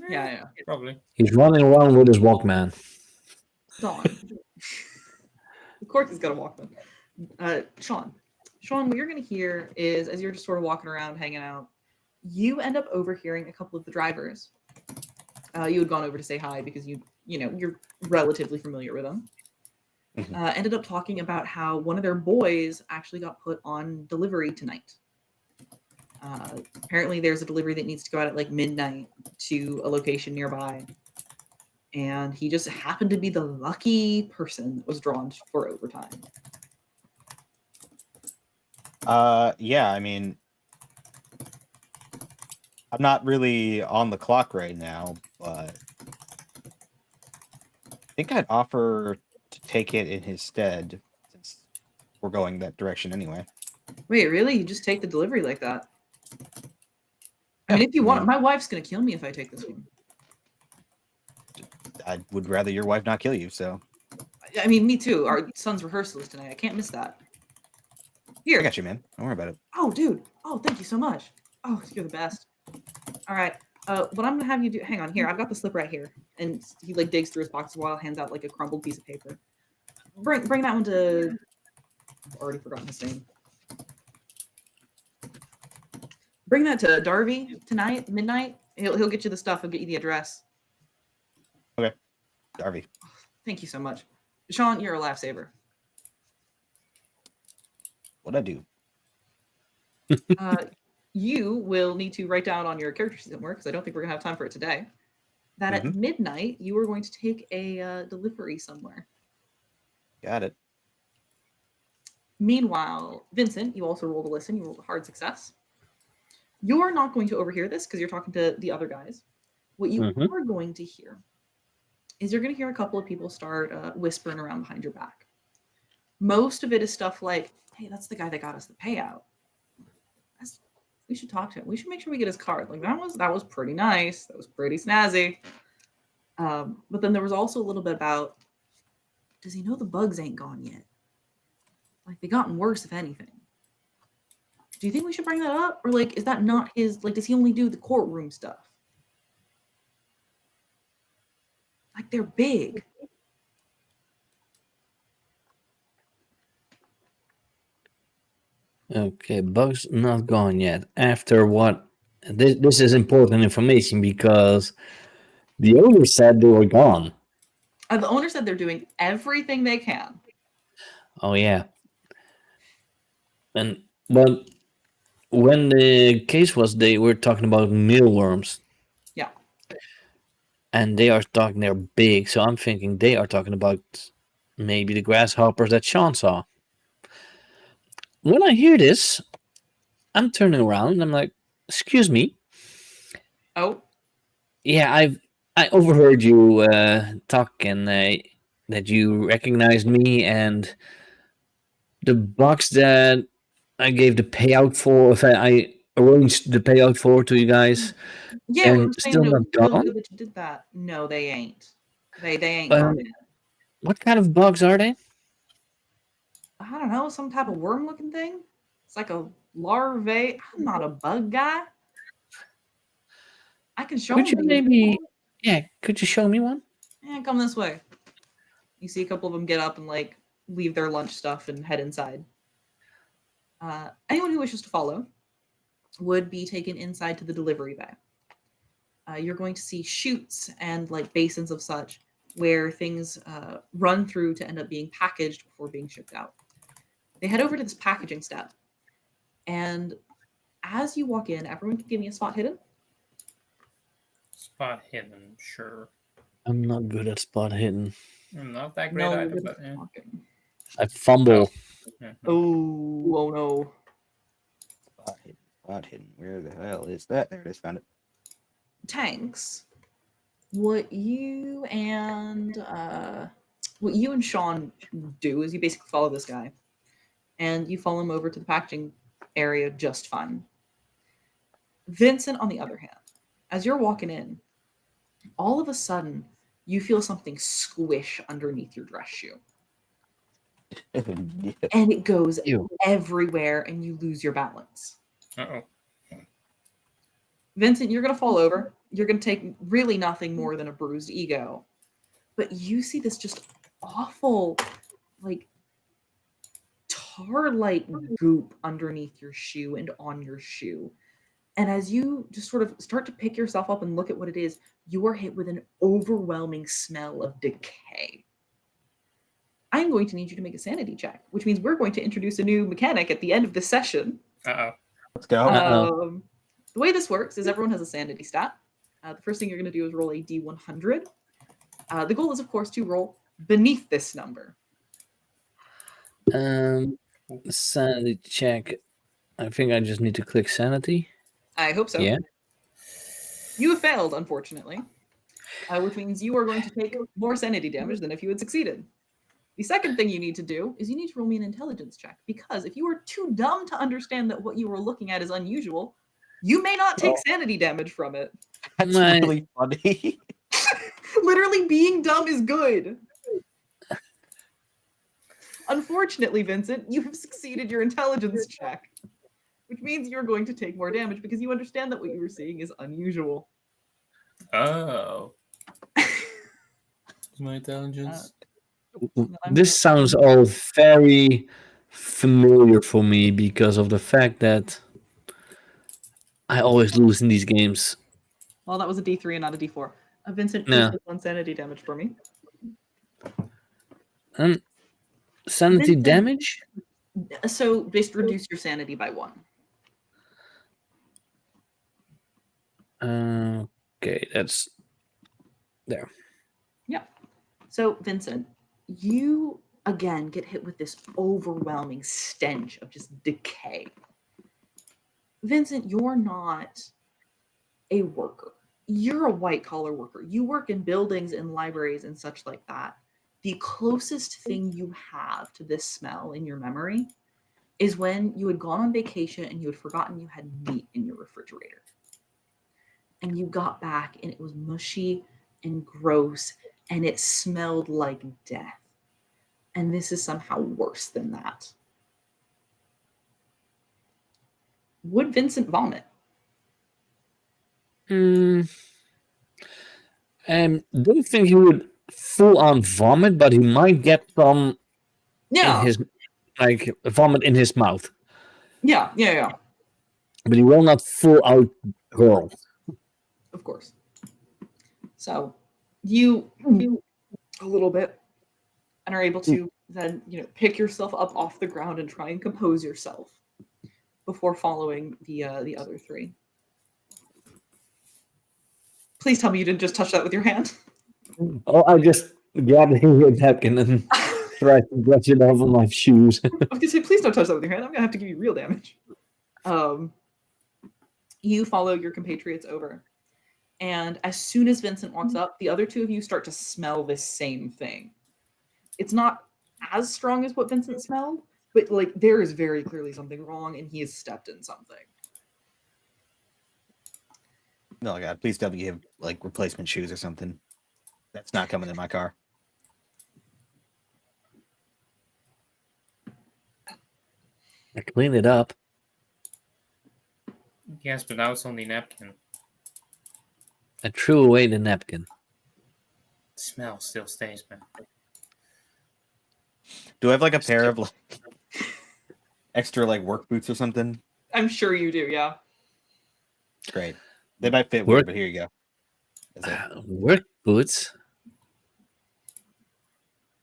Yeah.
Probably.
He's running around with his Walkman.
Dawn. Of course he's got a Walkman. Sean, what you're going to hear is, as you're just sort of walking around, hanging out, you end up overhearing a couple of the drivers. You had gone over to say hi because you're relatively familiar with them.
Mhm.
Ended up talking about how one of their boys actually got put on delivery tonight. Apparently, there's a delivery that needs to go out at like midnight to a location nearby. And he just happened to be the lucky person that was drawn for overtime.
Yeah, I mean, I'm not really on the clock right now, but I think I'd offer to take it in his stead since we're going that direction anyway.
Wait, really? You just take the delivery like that? I
Yeah,
mean, if you
I
want,
mean-
my wife's gonna kill me if I take this one.
I would rather your wife not kill you, so
I mean, me too. Our son's rehearsal is tonight. I can't miss that.
I
Here.
got you, man. Don't worry about it.
Oh, dude. Oh, thank you so much. Oh, you're the best. All right. What I'm gonna have you do? Hang on. Here, I've got the slip right here, and he like digs through his pockets a while, hands out like a crumpled piece of paper. Bring that one to. I've already forgotten his name. Bring that to Darby tonight, midnight. He'll get you the stuff. He'll get you the address.
Darby.
Thank you so much, Sean. You're a lifesaver.
What'd I do?
You will need to write down on your character sheet somewhere because I don't think we're gonna have time for it today. That at midnight you are going to take a delivery somewhere.
Got it.
Meanwhile, Vincent, you also rolled a listen. You rolled a hard success. You're not going to overhear this because you're talking to the other guys. What you
Mhm.
are going to hear is you're going to hear a couple of people start whispering around behind your back. Most of it is stuff like, "Hey, that's the guy that got us the payout. We should talk to him. We should make sure we get his card. Like that was pretty nice. That was pretty snazzy." But then there was also a little bit about, does he know the bugs ain't gone yet? Like they gotten worse, if anything. Do you think we should bring that up? Or like, is that not his, like, does he only do the courtroom stuff? Like they're big.
Okay, bugs not gone yet. After what? This is important information because the owner said they were gone.
The owner said they're doing everything they can.
Oh yeah. And but when the case was, they were talking about mealworms.
Yeah.
And they are talking they're big, so I'm thinking they are talking about maybe the grasshoppers that Sean saw. When I hear this, I'm turning around and I'm like, "Excuse me,
Oh,
yeah, I overheard you talk and that you recognized me and the box that I gave the payout for. If I arranged the payout for to you guys,
yeah, we
they're
were saying
still
it
not
was real
gone.
good that you did that. No, they ain't. They ain't
Um,
gone yet.
what kind of bugs are they?
I don't know, some type of worm looking thing. It's like a larvae. I'm not a bug guy. I can show
Could
them
you
to you.
maybe, yeah, could you show me one?
Yeah, come this way. You see a couple of them get up and like leave their lunch stuff and head inside. Anyone who wishes to follow would be taken inside to the delivery bay. You're going to see chutes and like basins of such where things run through to end up being packaged before being shipped out. They head over to this packaging step, and as you walk in, everyone can give me a spot hidden.
Spot hidden, sure.
I'm not good at spot hidden.
Not that great
No,
either,
good
but
at talking.
I fumble.
Mhm.
Oh no.
Spot hidden. Spot hidden. Where the hell is that? There it is. Found it.
Tanks. What you and what you and Sean do is you basically follow this guy, and you follow him over to the packaging area just fine. Vincent, on the other hand, as you're walking in, all of a sudden you feel something squish underneath your dress shoe, and it goes
Ew.
everywhere, and you lose your balance.
Uh-oh.
Vincent, you're going to fall over. You're going to take really nothing more than a bruised ego. But you see this just awful, like, tar-like goop underneath your shoe and on your shoe. And as you just sort of start to pick yourself up and look at what it is, you are hit with an overwhelming smell of decay. I'm going to need you to make a sanity check, which means we're going to introduce a new mechanic at the end of the session.
Uh-oh.
Let's go.
Uh-oh.
The way this works is everyone has a sanity stat. The first thing you're going to do is roll a d100. The goal is, of course, to roll beneath this number.
Sanity check. I think I just need to click sanity.
I hope so.
Yeah.
You have failed, unfortunately, which means you are going to take more sanity damage than if you had succeeded. The second thing you need to do is you need to roll me an intelligence check, because if you are too dumb to understand that what you are looking at is unusual, you may not take sanity damage from it.
That's
My-
really funny.
Literally, being dumb is good. Unfortunately, Vincent, you have succeeded your intelligence check, which means you're going to take more damage because you understand that what you were seeing is unusual.
Oh. My intelligence.
This sounds all very familiar for me because of the fact that I always lose in these games.
Well, that was a D3 and not a D4. Vincent, please
Yeah.
take one sanity damage for me.
Sanity
Vincent-
damage?
So just reduce your sanity by 1.
Okay, that's there.
Yeah. So, Vincent, you again get hit with this overwhelming stench of just decay. Vincent, you're not a worker. You're a white collar worker. You work in buildings and libraries and such like that. The closest thing you have to this smell in your memory is when you had gone on vacation and you had forgotten you had meat in your refrigerator. And you got back and it was mushy and gross and it smelled like death. And this is somehow worse than that. Would Vincent vomit?
Don't think he would full on vomit, but he might get some
Yeah.
in his vomit in his mouth.
Yeah.
But he will not full out hurl.
Of course. So you a little bit and are able to then, pick yourself up off the ground and try and compose yourself before following the other 3. Please tell me you didn't just touch that with your hand.
Oh, I just grabbed a napkin and tried to brush it off of my shoes.
I was gonna say, please don't touch that with your hand. I'm gonna have to give you real damage. You follow your compatriots over, and as soon as Vincent walks up, the other 2 of you start to smell this same thing. It's not as strong as what Vincent smelled, but like there is very clearly something wrong, and he has stepped in something.
Oh God, please tell me you have like replacement shoes or something. That's not coming in my car.
I cleaned it up.
Yes, but now it's on the napkin.
I threw away the napkin.
The smell still stays, man.
Do I have like a pair of like extra like work boots or something?
I'm sure you do, yeah.
Great. They might fit
Work-
weird, but here you go. That's it.
Work boots?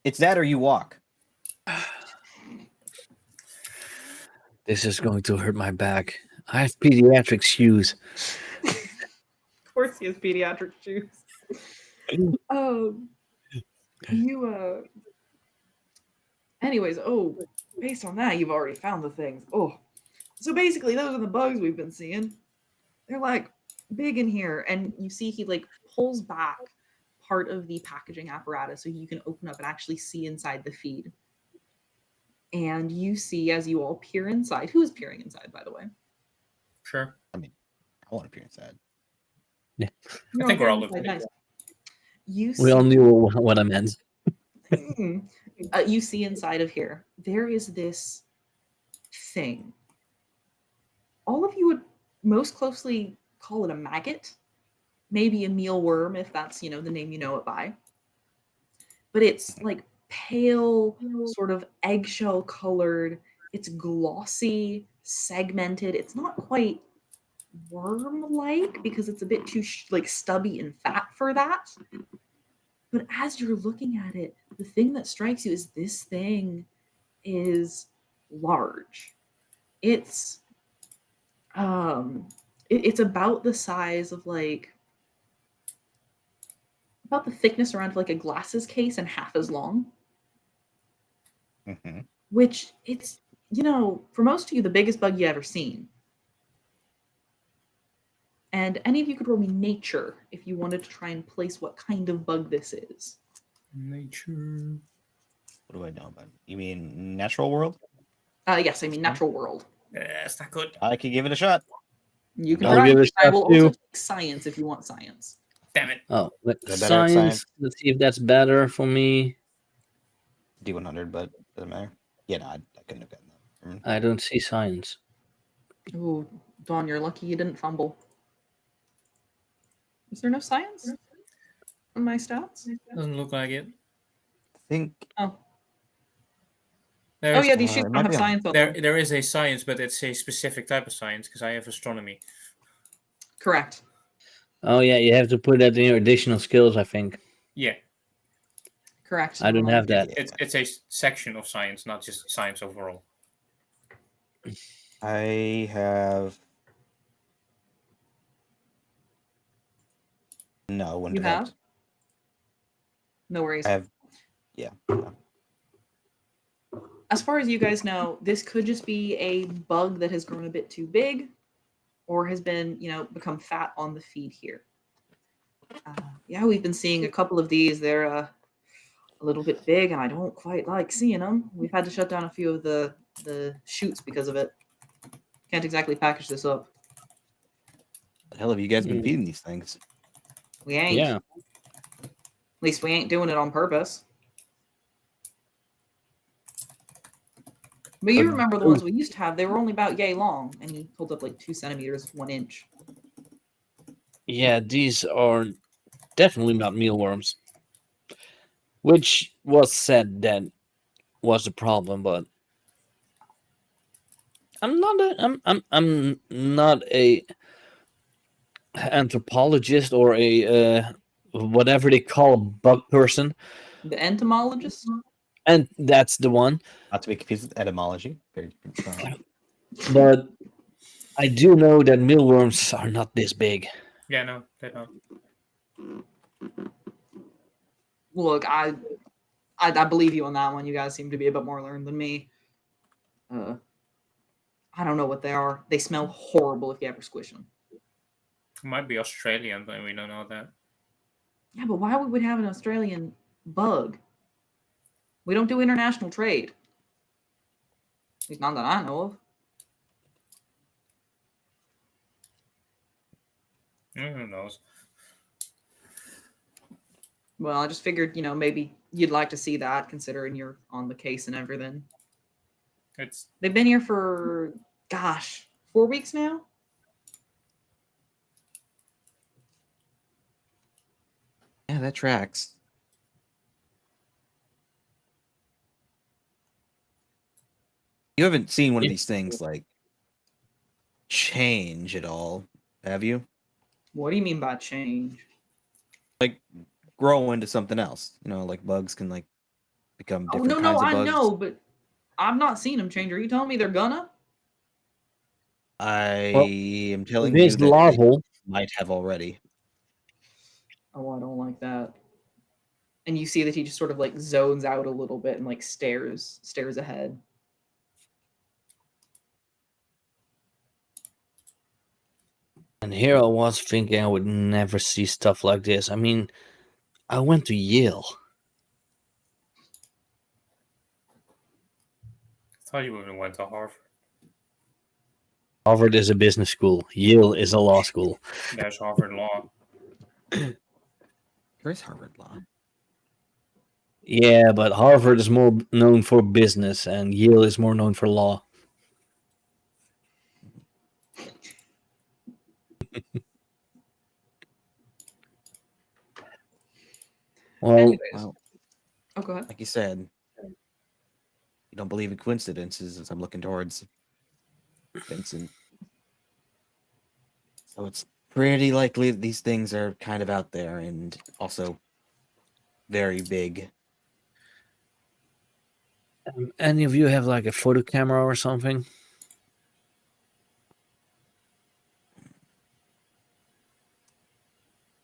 It's that or you walk.
This is going to hurt my back. I have pediatric shoes.
Of course he has pediatric shoes. Anyways, based on that, you've already found the things. So basically those are the bugs we've been seeing. They're like big in here, and you see he like pulls back part of the packaging apparatus so you can open up and actually see inside the feed. And you see, as you all peer inside, who is peering inside, by the way?
Sure.
I want to peer inside.
You're
I think we're all
peering
looking.
inside, nice. You
We all
see-
knew what I meant.
you see inside of here, there is this thing. All of you would most closely call it a maggot, maybe a mealworm if that's, the name you know it by. But it's like pale, sort of eggshell colored. It's glossy, segmented. It's not quite worm-like because it's a bit too like stubby and fat for that. But as you're looking at it, the thing that strikes you is this thing is large. It's it's about the size of like about the thickness around like a glasses case and half as long.
Mm-hmm.
Which it's, for most of you, the biggest bug you ever seen. And any of you could roll me nature if you wanted to try and place what kind of bug this is.
Nature.
What do I know about it? You mean natural world?
Yes, I mean natural world.
That's not good.
I could give it a shot.
You can
I'll
try.
give it a
I
shot
will
too.
also take science if you want science.
Damn it.
Oh,
Is that better at
science.
science?
Let's see if that's better for me.
D100, but doesn't matter. Yeah, no, I couldn't have gotten that.
I don't see science.
Ooh, Dawn, you're lucky you didn't fumble. Is there no science on my stats?
Doesn't look like it.
I think.
Oh.
There's,
Yeah, these
it
sheets don't
might
have
be on-
science on them.
there is a science, but it's a specific type of science because I have astronomy.
Correct.
Oh yeah, you have to put that in your additional skills, I think.
Yeah,
Correct.
I don't have that.
it's a section of science, not just science overall.
I have. No, wouldn't
You
have.
have?
helped.
No worries.
I have. Yeah. No.
As far as you guys know, this could just be a bug that has grown a bit too big or has been, become fat on the feed here. Yeah, we've been seeing a couple of these. They're a little bit big, and I don't quite like seeing them. We've had to shut down a few of the shoots because of it. Can't exactly package this up.
The hell have you guys been
Hmm.
feeding these things?
We ain't.
Yeah.
At least we ain't doing it on purpose. But you remember the ones we used to have, they were only about yay long, and he pulled up like 2 centimeters, 1 inch.
Yeah, these are definitely not mealworms. Which was said that was the problem, but I'm not a anthropologist or a whatever they call a bug person,
The entomologist?
and that's the one.
Not to be confused with etymology. Very strong.
But I do know that mealworms are not this big.
Yeah, no, they don't.
Look, I believe you on that one. You guys seem to be a bit more learned than me. I don't know what they are. They smell horrible if you ever squish them.
It might be Australian, but we don't know that.
Yeah, but why would we have an Australian bug? We don't do international trade. At least not that I know of.
Who knows?
Well, I just figured, maybe you'd like to see that, considering you're on the case and everything. They've been here for, 4 weeks now?
Yeah, that tracks. You haven't seen one of these things like change at all, have you?
What do you mean by change?
Like grow into something else. Like bugs can like become different
no,
kinds of
I
bugs.
know, but I've not seen them change. Are you telling me they're gonna?
I am telling
This
you that
larval.
they might have already.
Oh, I don't like that. And you see that he just sort of like zones out a little bit and like stares ahead.
And here I was thinking I would never see stuff like this. I mean, I went to Yale.
I thought you even went to Harvard.
Harvard is a business school. Yale is a law school.
There's Harvard Law.
There is Harvard Law.
Yeah, but Harvard is more known for business, and Yale is more known for law. Well,
Anyways.
Well,
Oh, go ahead.
like you said, you don't believe in coincidences as I'm looking towards Vincent. So it's pretty likely that these things are kind of out there and also very big.
any of you have like a photo camera or something?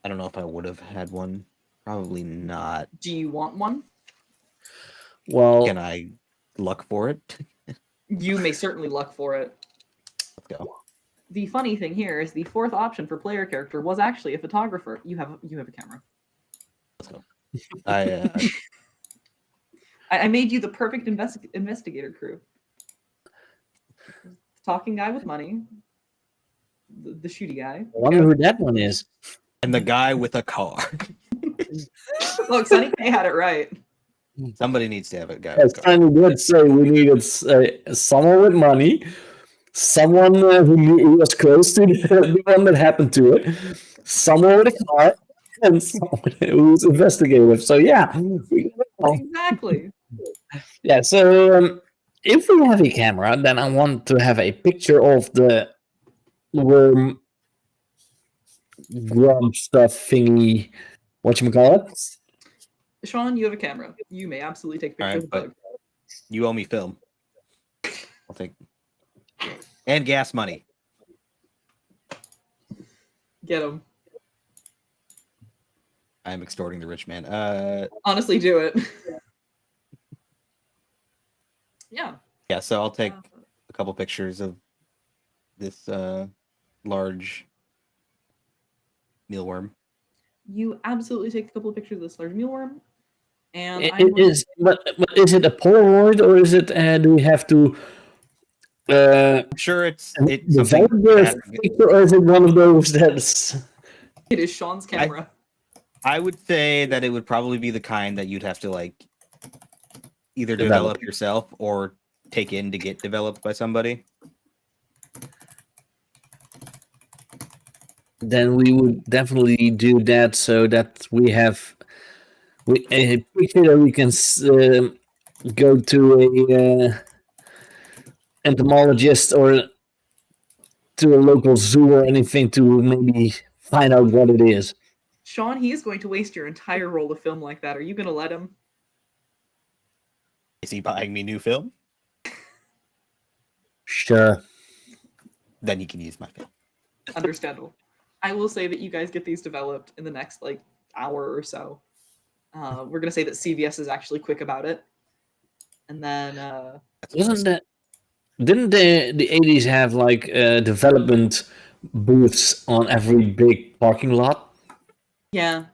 I don't know if I would have had one. Probably not.
Do you want one?
Well,
Can I luck for it?
You may certainly luck for it.
Let's go.
The funny thing here is the fourth option for player character was actually a photographer. You have a camera.
Let's go. I
I made you the perfect investigator crew. Talking guy with money. The shooty guy.
I wonder who that one is.
and the guy with a car.
Look, Sunny K had it right.
Somebody needs to have a guy
As
with a car.
Tiny did say, we needed someone with money, someone who was close to the one that happened to it, someone with a car, and someone who's investigative. So yeah,
Exactly.
yeah. So if we have a camera, then I want to have a picture of the worm grub stuff thingy. Whatchamacallit?
Sean, you have a camera. You may absolutely take
All
pictures
right,
of the bug.
You owe me film. I'll take and gas money.
Get him.
I am extorting the rich man.
Honestly, do it. Yeah.
Yeah. So I'll take a couple pictures of this large mealworm.
You absolutely take a couple of pictures of this large mealworm. And
It is, but is it a Polaroid or is it? Do we have to
I'm sure it's something.
develop the picture, or is it one of those that's?
it is Sean's camera.
I would say that it would probably be the kind that you'd have to like either
Develop.
develop yourself or take in to get developed by somebody.
Then we would definitely do that so that we have a picture that we can go to a entomologist or to a local zoo or anything to maybe find out what it is.
Sean, he is going to waste your entire roll of film like that. Are you going to let him?
Is he buying me new film?
Sure.
Then he can use my film.
Understandable. I will say that you guys get these developed in the next like hour or so. We're going to say that CVS is actually quick about it. And then
Wasn't that? Didn't the 80s have like development booths on every big parking lot?
yeah.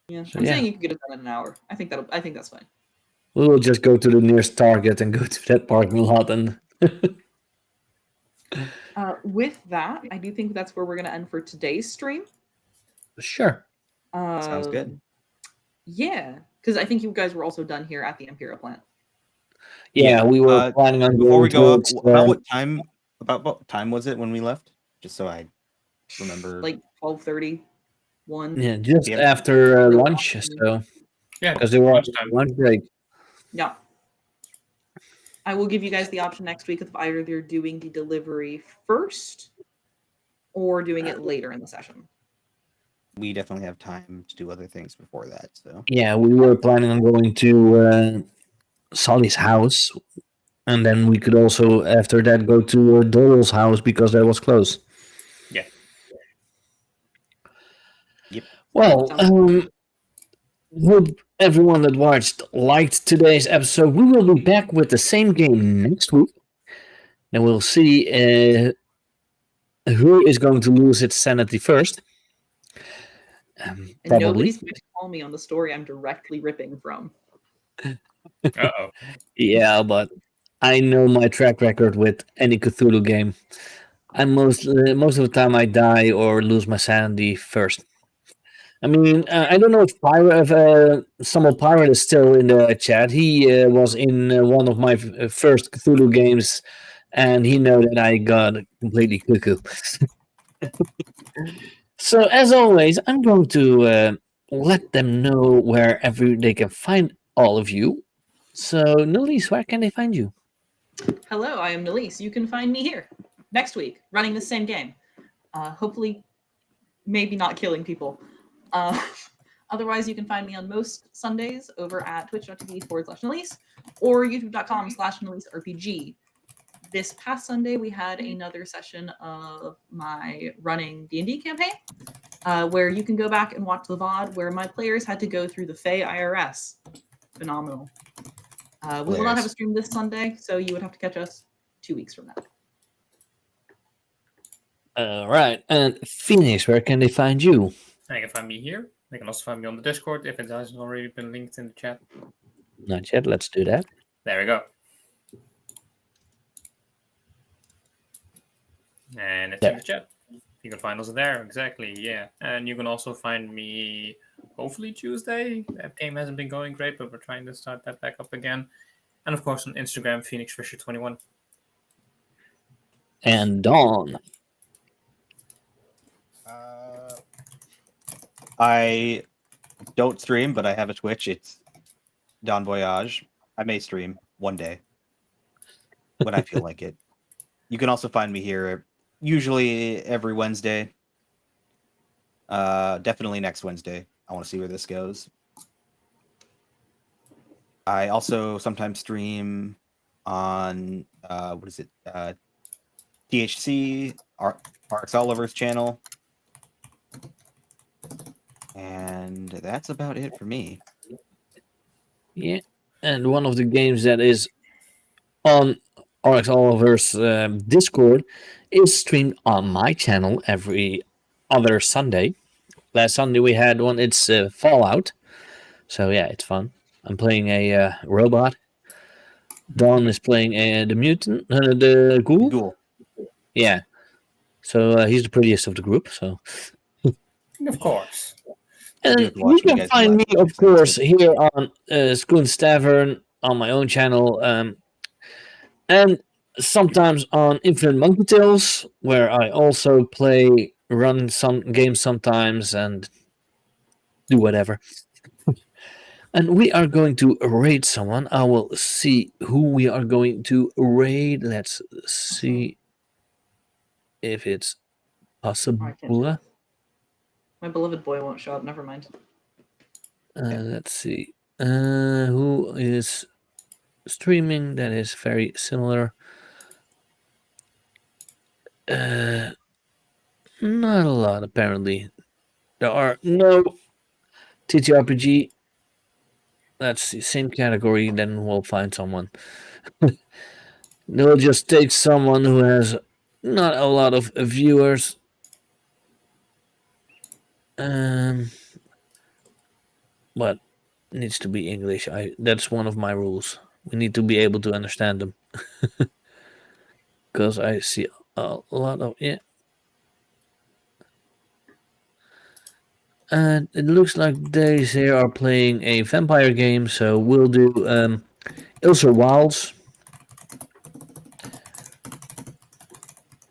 Yeah.
So,
I'm
yeah.
saying you can get it done in an hour. I think that's fine.
We will just go to the nearest Target and go to that parking lot and.
With that, I do think that's where we're going to end for today's stream.
Sure.
Sounds good.
Yeah, because I think you guys were also done here at the Imperial plant.
Yeah, we were planning on
Before we go up,
towards,
about what time was it when we left? Just so I remember.
Like 12:30, 1.
Yeah, just
Yep.
after lunch. So
Yeah,
because they were on
lunchtime.
lunch break.
Yeah. I will give you guys the option next week of either they're doing the delivery first or doing it later in the session.
We definitely have time to do other things before that. So
Yeah, we were planning on going to Sally's house, and then we could also after that go to Doyle's house because that was close.
Yeah.
Yep.
Well, hope everyone that watched liked today's episode. We will be back with the same game next week. And we'll see who is going to lose its sanity first.
And
Probably.
nobody's going to call me on the story I'm directly ripping from.
Uh-oh.
Yeah, but I know my track record with any Cthulhu game. I most of the time I die or lose my sanity first. I mean, I don't know if Samuel Pirate is still in the chat. He was in one of my first Cthulhu games, and he know that I got completely cuckoo. So as always, I'm going to let them know wherever they can find all of you. So, Nalise, where can they find you?
Hello, I am Nalise. You can find me here next week, running the same game. Hopefully, maybe not killing people. Otherwise, you can find me on most Sundays over at twitch.tv/Nalise or youtube.com/NaliseRPG. This past Sunday, we had another session of my running D&D campaign, where you can go back and watch the VOD where my players had to go through the Fey IRS. Phenomenal. We will not have a stream this Sunday, so you would have to catch us 2 weeks from now.
All right. And Phoenix, where can they find you?
They can find me here. They can also find me on the Discord if it hasn't already been linked in the chat.
Not yet. Let's do that.
There we go. And it's in the chat. You can find us there, exactly, yeah. And you can also find me hopefully Tuesday. That game hasn't been going great, but we're trying to start that back up again. And of course on Instagram, PhoenixFisher21.
And Dawn.
I don't stream, but I have a Twitch. It's Don Voyage. I may stream one day when I feel like it. You can also find me here usually every Wednesday. Definitely next Wednesday. I want to see where this goes. I also sometimes stream on what is it? THC, RX Oliver's channel. And that's about it for me.
Yeah. And one of the games that is on RX Oliver's Discord is streamed on my channel every other Sunday. Last Sunday we had one. It's Fallout. So yeah, it's fun. I'm playing a robot. Dawn is playing the mutant, the ghoul.
Ghoul.
Yeah. So he's the prettiest of the group. So.
Of course.
And you can find me, of course, here on Scoon's Tavern on my own channel, and sometimes on Infinite Monkey Tales, where I also run some games sometimes, and do whatever. And we are going to raid someone. I will see who we are going to raid. Let's see if it's possible.
My beloved boy won't show up. Never mind.
Let's see. Who is streaming that is very similar? Not a lot, apparently. There are no TTRPG. That's the same category, then we'll find someone. They'll just take someone who has not a lot of viewers. But needs to be English. That's one of my rules. We need to be able to understand them. Because I see a lot of And it looks like they here are playing a vampire game, so we'll do Ilser Wilds.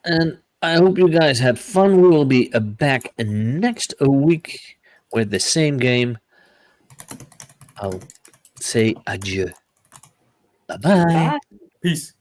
And I hope you guys had fun. We will be back next week with the same game. I'll say adieu. Bye-bye.
Bye.
Peace.